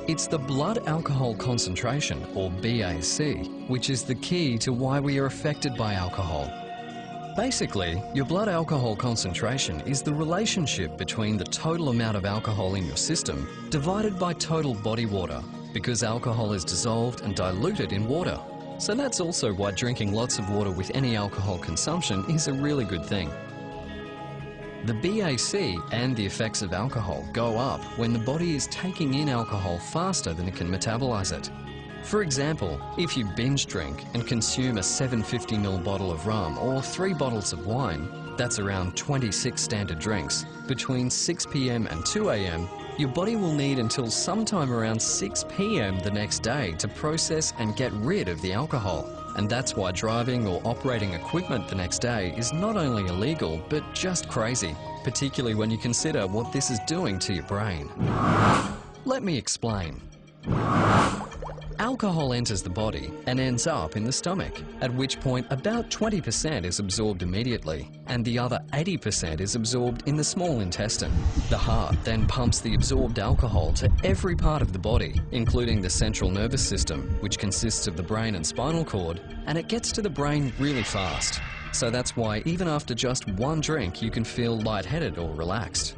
It's the blood alcohol concentration, or BAC, which is the key to why we are affected by alcohol. Basically, your blood alcohol concentration is the relationship between the total amount of alcohol in your system divided by total body water, because alcohol is dissolved and diluted in water. So that's also why drinking lots of water with any alcohol consumption is a really good thing. The BAC and the effects of alcohol go up when the body is taking in alcohol faster than it can metabolize it. For example, if you binge drink and consume a 750ml bottle of rum or 3 bottles of wine, that's around 26 standard drinks, between 6 p.m. and 2 a.m, your body will need until sometime around 6 p.m. the next day to process and get rid of the alcohol. And that's why driving or operating equipment the next day is not only illegal, but just crazy, particularly when you consider what this is doing to your brain. Let me explain. Alcohol enters the body and ends up in the stomach, at which point about 20% is absorbed immediately, and the other 80% is absorbed in the small intestine. The heart then pumps the absorbed alcohol to every part of the body, including the central nervous system, which consists of the brain and spinal cord, and it gets to the brain really fast. So that's why even after just one drink, you can feel lightheaded or relaxed.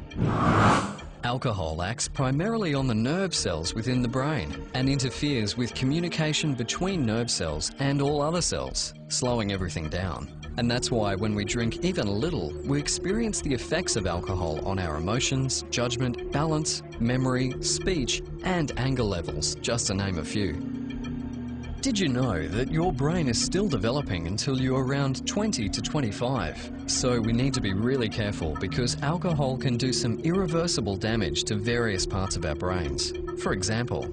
Alcohol acts primarily on the nerve cells within the brain and interferes with communication between nerve cells and all other cells, slowing everything down. And that's why when we drink even a little, we experience the effects of alcohol on our emotions, judgment, balance, memory, speech, and anger levels, just to name a few. Did you know that your brain is still developing until you're around 20 to 25? So we need to be really careful because alcohol can do some irreversible damage to various parts of our brains. For example,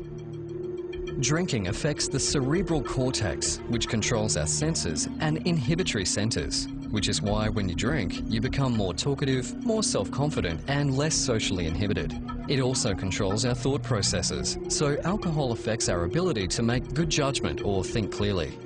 drinking affects the cerebral cortex, which controls our senses, and inhibitory centers, which is why when you drink, you become more talkative, more self-confident, and less socially inhibited. It also controls our thought processes, so alcohol affects our ability to make good judgment or think clearly.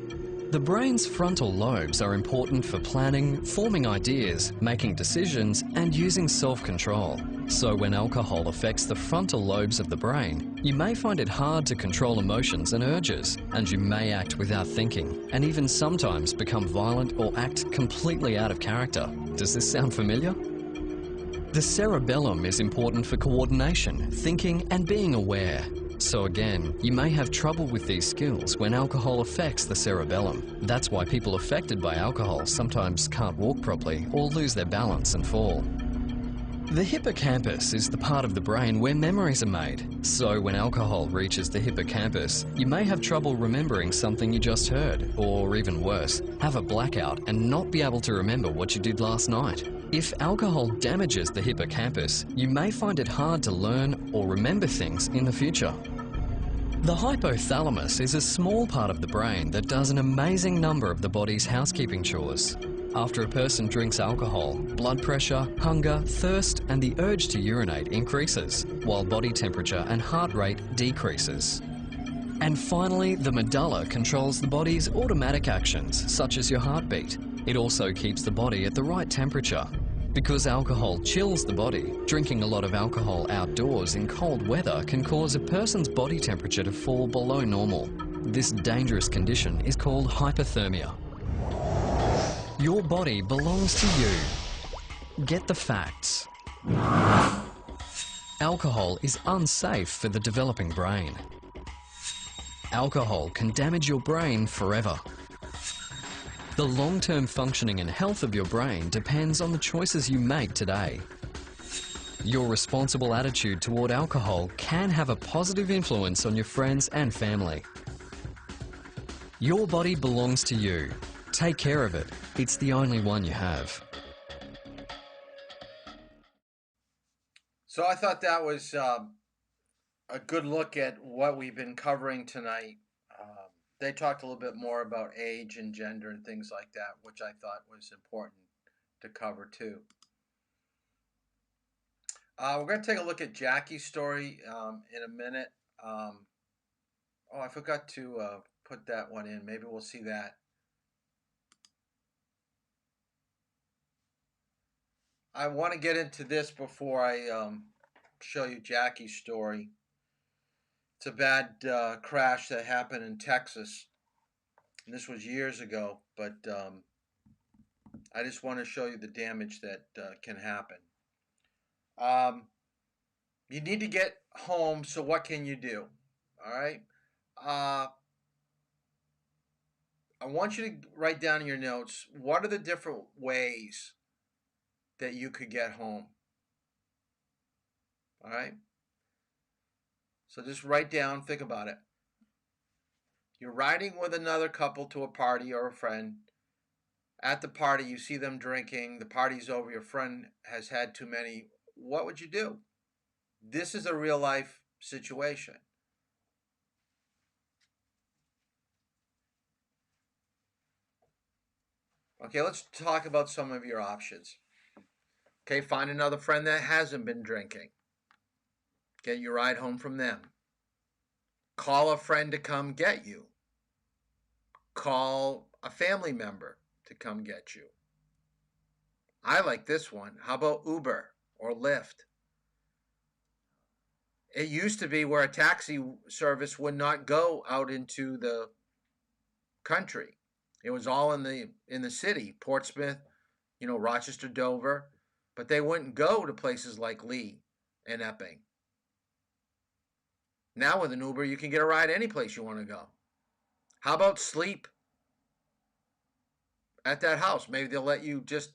The brain's frontal lobes are important for planning, forming ideas, making decisions, and using self-control. So when alcohol affects the frontal lobes of the brain, you may find it hard to control emotions and urges, and you may act without thinking, and even sometimes become violent or act completely out of character. Does this sound familiar? The cerebellum is important for coordination, thinking, and being aware. So again, you may have trouble with these skills when alcohol affects the cerebellum. That's why people affected by alcohol sometimes can't walk properly or lose their balance and fall. The hippocampus is the part of the brain where memories are made. So when alcohol reaches the hippocampus, you may have trouble remembering something you just heard, or even worse, have a blackout and not be able to remember what you did last night. If alcohol damages the hippocampus, you may find it hard to learn or remember things in the future. The hypothalamus is a small part of the brain that does an amazing number of the body's housekeeping chores. After a person drinks alcohol, blood pressure, hunger, thirst, and the urge to urinate increases, while body temperature and heart rate decreases. And finally, the medulla controls the body's automatic actions, such as your heartbeat. It also keeps the body at the right temperature. Because alcohol chills the body, drinking a lot of alcohol outdoors in cold weather can cause a person's body temperature to fall below normal. This dangerous condition is called hypothermia. Your body belongs to you. Get the facts. Alcohol is unsafe for the developing brain. Alcohol can damage your brain forever. The long-term functioning and health of your brain depends on the choices you make today. Your responsible attitude toward alcohol can have a positive influence on your friends and family. Your body belongs to you. Take care of it. It's the only one you have. So I thought that was a good look at what we've been covering tonight. They talked a little bit more about age and gender and things like that, which I thought was important to cover too. We're going to take a look at Jackie's story in a minute. Oh, I forgot to put that one in. Maybe we'll see that. I want to get into this before I show you Jackie's story. It's a bad crash that happened in Texas. And this was years ago, but I just want to show you the damage that can happen. You need to get home, so what can you do? All right? I want you to write down in your notes, what are the different ways that you could get home? All right? So just write down, think about it. You're riding with another couple to a party or a friend. At the party, you see them drinking. The party's over. Your friend has had too many. What would you do? This is a real life situation. Okay, let's talk about some of your options. Okay, find another friend that hasn't been drinking. Get your ride home from them. Call a friend to come get you. Call a family member to come get you. I like this one. How about Uber or Lyft? It used to be where a taxi service would not go out into the country. It was all in the city, Portsmouth, Rochester, Dover, but they wouldn't go to places like Lee and Epping. Now with an Uber, you can get a ride any place you want to go. How about sleep at that house? Maybe they'll let you just,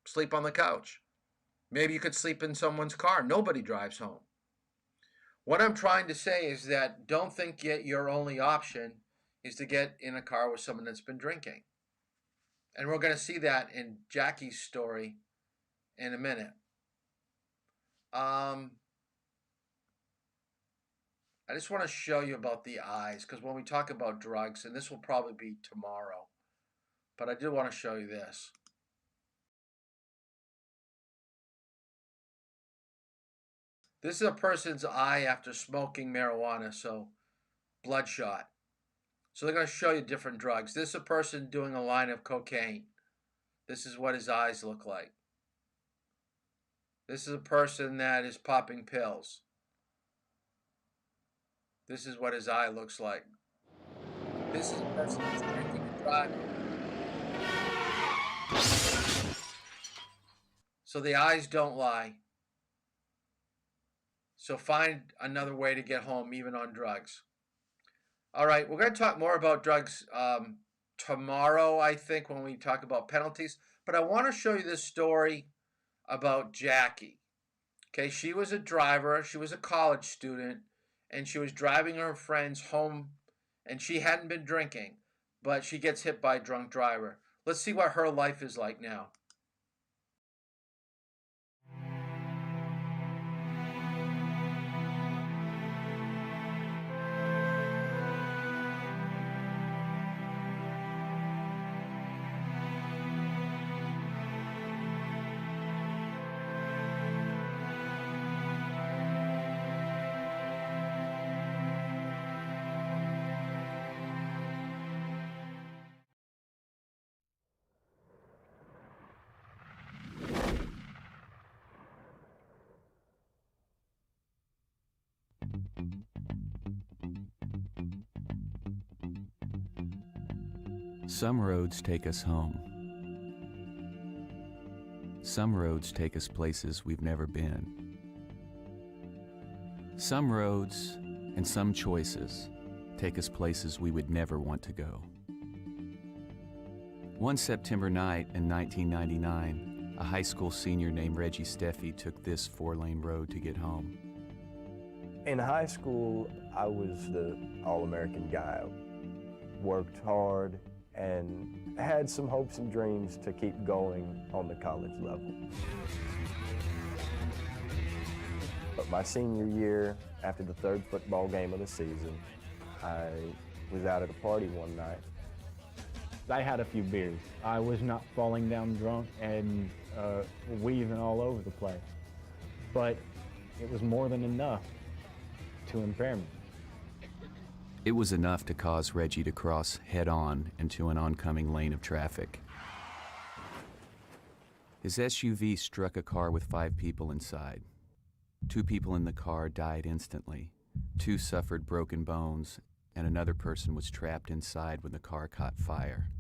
sleep on the couch. Maybe you could sleep in someone's car. Nobody drives home. What I'm trying to say is that don't think your only option is to get in a car with someone that's been drinking. And we're going to see that in Jackie's story in a minute. I just want to show you about the eyes, because when we talk about drugs, and this will probably be tomorrow, but I do want to show you this. This is a person's eye after smoking marijuana, so bloodshot. So they're going to show you different drugs. This is a person doing a line of cocaine. This is what his eyes look like. This is a person that is popping pills. This is what his eye looks like. This is a person that's drinking and driving. So the eyes don't lie. So find another way to get home, even on drugs. All right, we're going to talk more about drugs tomorrow, I think, when we talk about penalties. But I want to show you this story about Jackie. Okay, she was a driver. She was a college student, and she was driving her friends home, and she hadn't been drinking, but she gets hit by a drunk driver. Let's see what her life is like now. Some roads take us home. Some roads take us places we've never been. Some roads and some choices take us places we would never want to go. One September night in 1999, a high school senior named Reggie Steffi took this 4-lane road to get home. In high school, I was the all-American guy. Worked hard and had some hopes and dreams to keep going on the college level. But my senior year, after the 3rd football game of the season, I was out at a party one night. I had a few beers. I was not falling down drunk and weaving all over the place. But it was more than enough to impair me. It was enough to cause Reggie to cross head-on into an oncoming lane of traffic. His SUV struck a car with 5 people inside. 2 people in the car died instantly. 2 suffered broken bones, and another person was trapped inside when the car caught fire.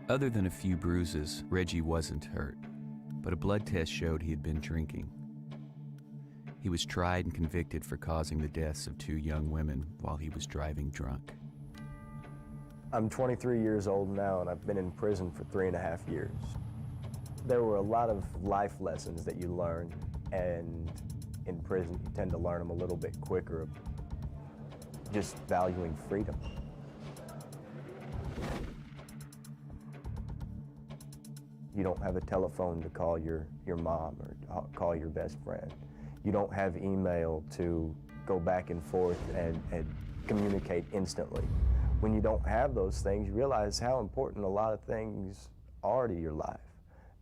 Other than a few bruises, Reggie wasn't hurt, but a blood test showed he had been drinking. He was tried and convicted for causing the deaths of 2 young women while he was driving drunk. I'm 23 years old now, and I've been in prison for 3.5 years. There were a lot of life lessons that you learn, and in prison you tend to learn them a little bit quicker, just valuing freedom. You don't have a telephone to call your mom or call your best friend. You don't have email to go back and forth and communicate instantly. When you don't have those things, you realize how important a lot of things are to your life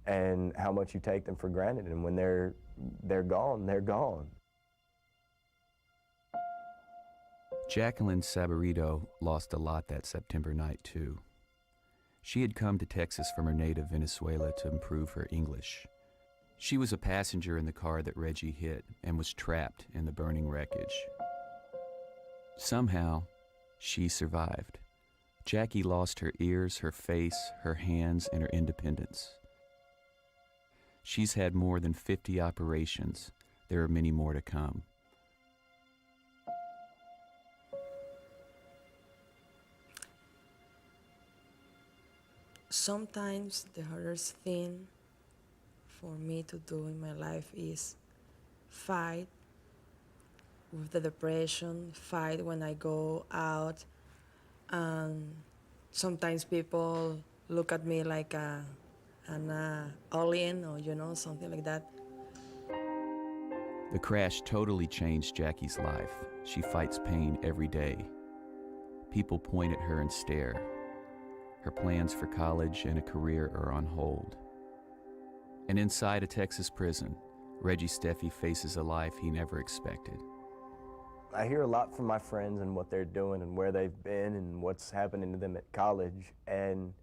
and how much you take them for granted. And when they're gone, they're gone. Jacqueline Sabarito lost a lot that September night, too. She had come to Texas from her native Venezuela to improve her English. She was a passenger in the car that Reggie hit and was trapped in the burning wreckage. Somehow, she survived. Jackie lost her ears, her face, her hands, and her independence. She's had more than 50 operations. There are many more to come. Sometimes the hardest thing for me to do in my life is fight with the depression, fight when I go out, and sometimes people look at me like an alien or, something like that. The crash totally changed Jackie's life. She fights pain every day. People point at her and stare. Her plans for college and a career are on hold. And inside a Texas prison, Reggie Steffi faces a life he never expected. I hear a lot from my friends and what they're doing and where they've been and what's happening to them at college, and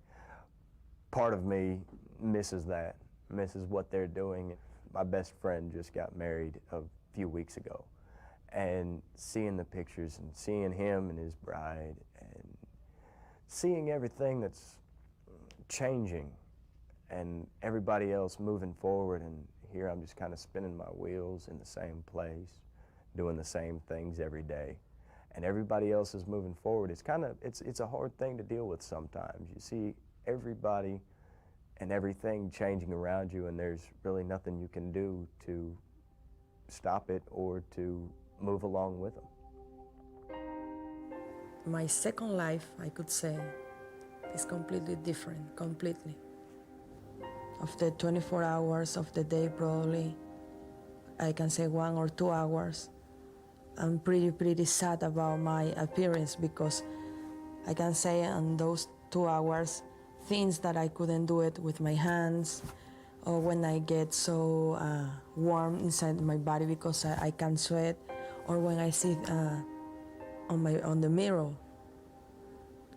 part of me misses that, misses what they're doing. My best friend just got married a few weeks ago, and seeing the pictures and seeing him and his bride and seeing everything that's changing and everybody else moving forward, and here I'm just kind of spinning my wheels in the same place, doing the same things every day, and everybody else is moving forward. It's a hard thing to deal with sometimes. You see everybody and everything changing around you, and there's really nothing you can do to stop it or to move along with them. My second life, I could say, is completely different, completely. Of the 24 hours of the day, probably, I can say 1 or 2 hours. I'm pretty sad about my appearance, because I can say in those 2 hours, things that I couldn't do it with my hands, or when I get so warm inside my body because I can't sweat, or when I sit on the mirror,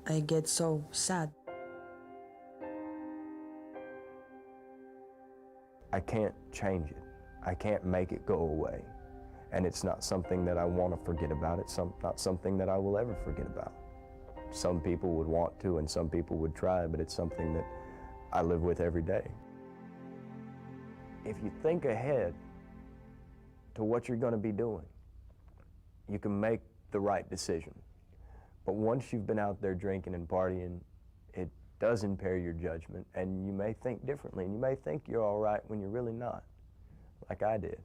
I get so sad. I can't change it. I can't make it go away. And it's not something that I want to forget about. It's not something that I will ever forget about. Some people would want to and some people would try, but it's something that I live with every day. If you think ahead to what you're going to be doing, you can make the right decision. But once you've been out there drinking and partying, it does impair your judgment, and you may think differently, and you may think you're all right when you're really not, like I did.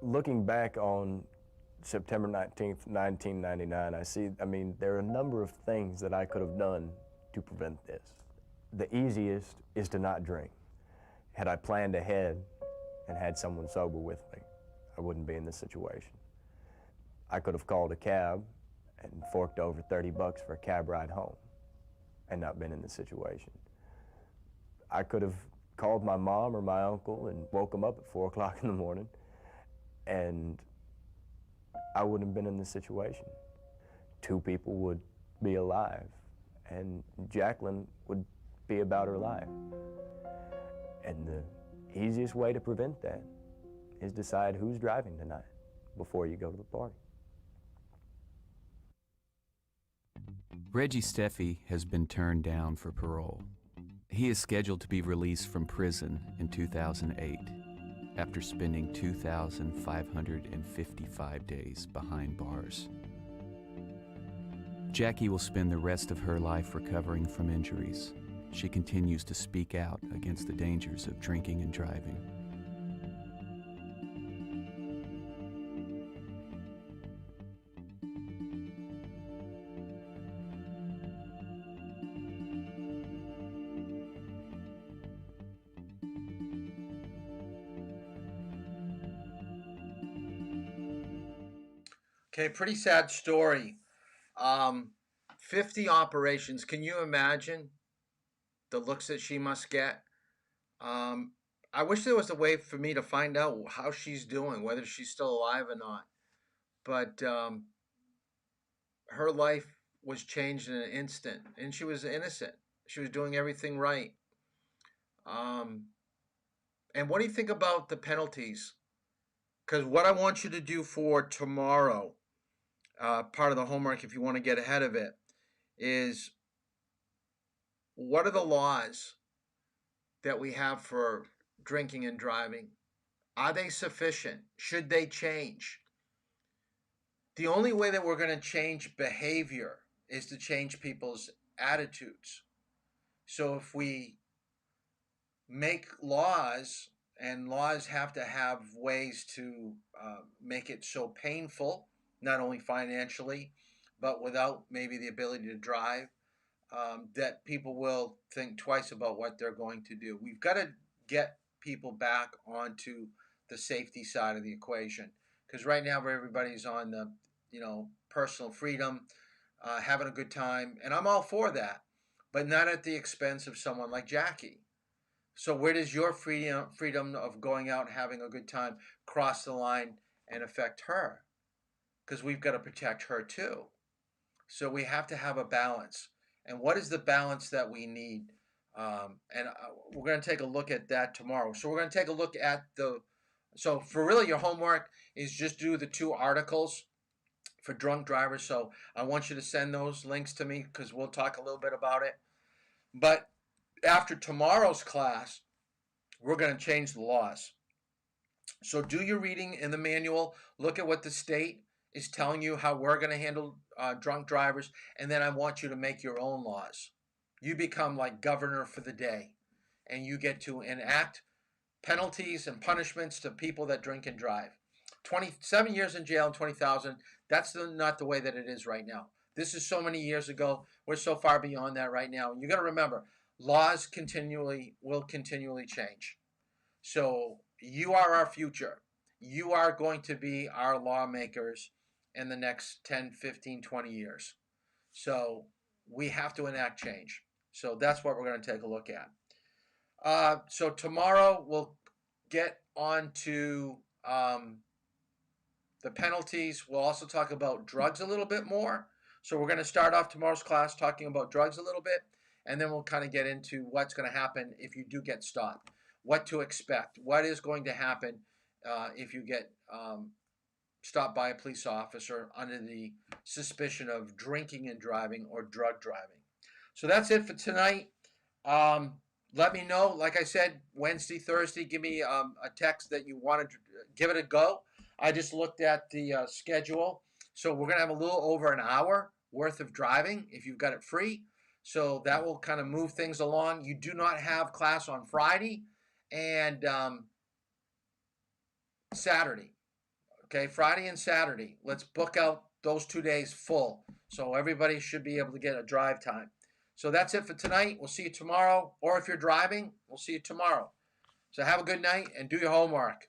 Looking back on September 19th, 1999, there are a number of things that I could have done to prevent this. The easiest is to not drink. Had I planned ahead and had someone sober with me, I wouldn't be in this situation. I could have called a cab and forked over $30 for a cab ride home and not been in this situation. I could have called my mom or my uncle and woke them up at 4 o'clock in the morning, and I wouldn't have been in this situation. 2 people would be alive, and Jacqueline would be about her life. And the easiest way to prevent that is decide who's driving tonight before you go to the party. Reggie Steffi has been turned down for parole. He is scheduled to be released from prison in 2008 after spending 2,555 days behind bars. Jackie will spend the rest of her life recovering from injuries. She continues to speak out against the dangers of drinking and driving. Okay, pretty sad story. 50 operations. Can you imagine the looks that she must get? I wish there was a way for me to find out how she's doing, whether she's still alive or not. But her life was changed in an instant, and she was innocent. She was doing everything right. And what do you think about the penalties? Because what I want you to do for tomorrow part of the homework if you want to get ahead of it, is what are the laws that we have for drinking and driving? Are they sufficient? Should they change? The only way that we're going to change behavior is to change people's attitudes. So if we make laws, and laws have to have ways to make it so painful, not only financially, but without maybe the ability to drive, that people will think twice about what they're going to do. We've got to get people back onto the safety side of the equation, because right now everybody's on the, personal freedom, having a good time, and I'm all for that, but not at the expense of someone like Jackie. So where does your freedom of going out and having a good time cross the line and affect her? Because we've got to protect her too. So we have to have a balance. And what is the balance that we need? We're going to take a look at that tomorrow. So we're going to take a look at so for really your homework is just do the 2 articles for drunk drivers. So I want you to send those links to me because we'll talk a little bit about it. But after tomorrow's class, we're going to change the laws. So do your reading in the manual. Look at what the state is telling you how we're going to handle drunk drivers. And then I want you to make your own laws. You become like governor for the day. And you get to enact penalties and punishments to people that drink and drive. 27 years in jail and 20,000. That's not the way that it is right now. This is so many years ago. We're so far beyond that right now. You got to remember, laws will continually change. So you are our future. You are going to be our lawmakers in the next 10, 15, 20 years. So we have to enact change. So that's what we're going to take a look at. So tomorrow we'll get on to the penalties. We'll also talk about drugs a little bit more. So we're going to start off tomorrow's class talking about drugs a little bit, and then we'll kind of get into what's going to happen if you do get stopped, what to expect, what is going to happen if you get stopped by a police officer under the suspicion of drinking and driving or drug driving. So that's it for tonight. Let me know, like I said, Wednesday, Thursday, give me a text that you want to give it a go. I just looked at the schedule. So we're going to have a little over an hour worth of driving if you've got it free. So that will kind of move things along. You do not have class on Friday and Saturday. Okay, Friday and Saturday. Let's book out those 2 days full. So everybody should be able to get a drive time. So that's it for tonight. We'll see you tomorrow. Or if you're driving, we'll see you tomorrow. So have a good night and do your homework.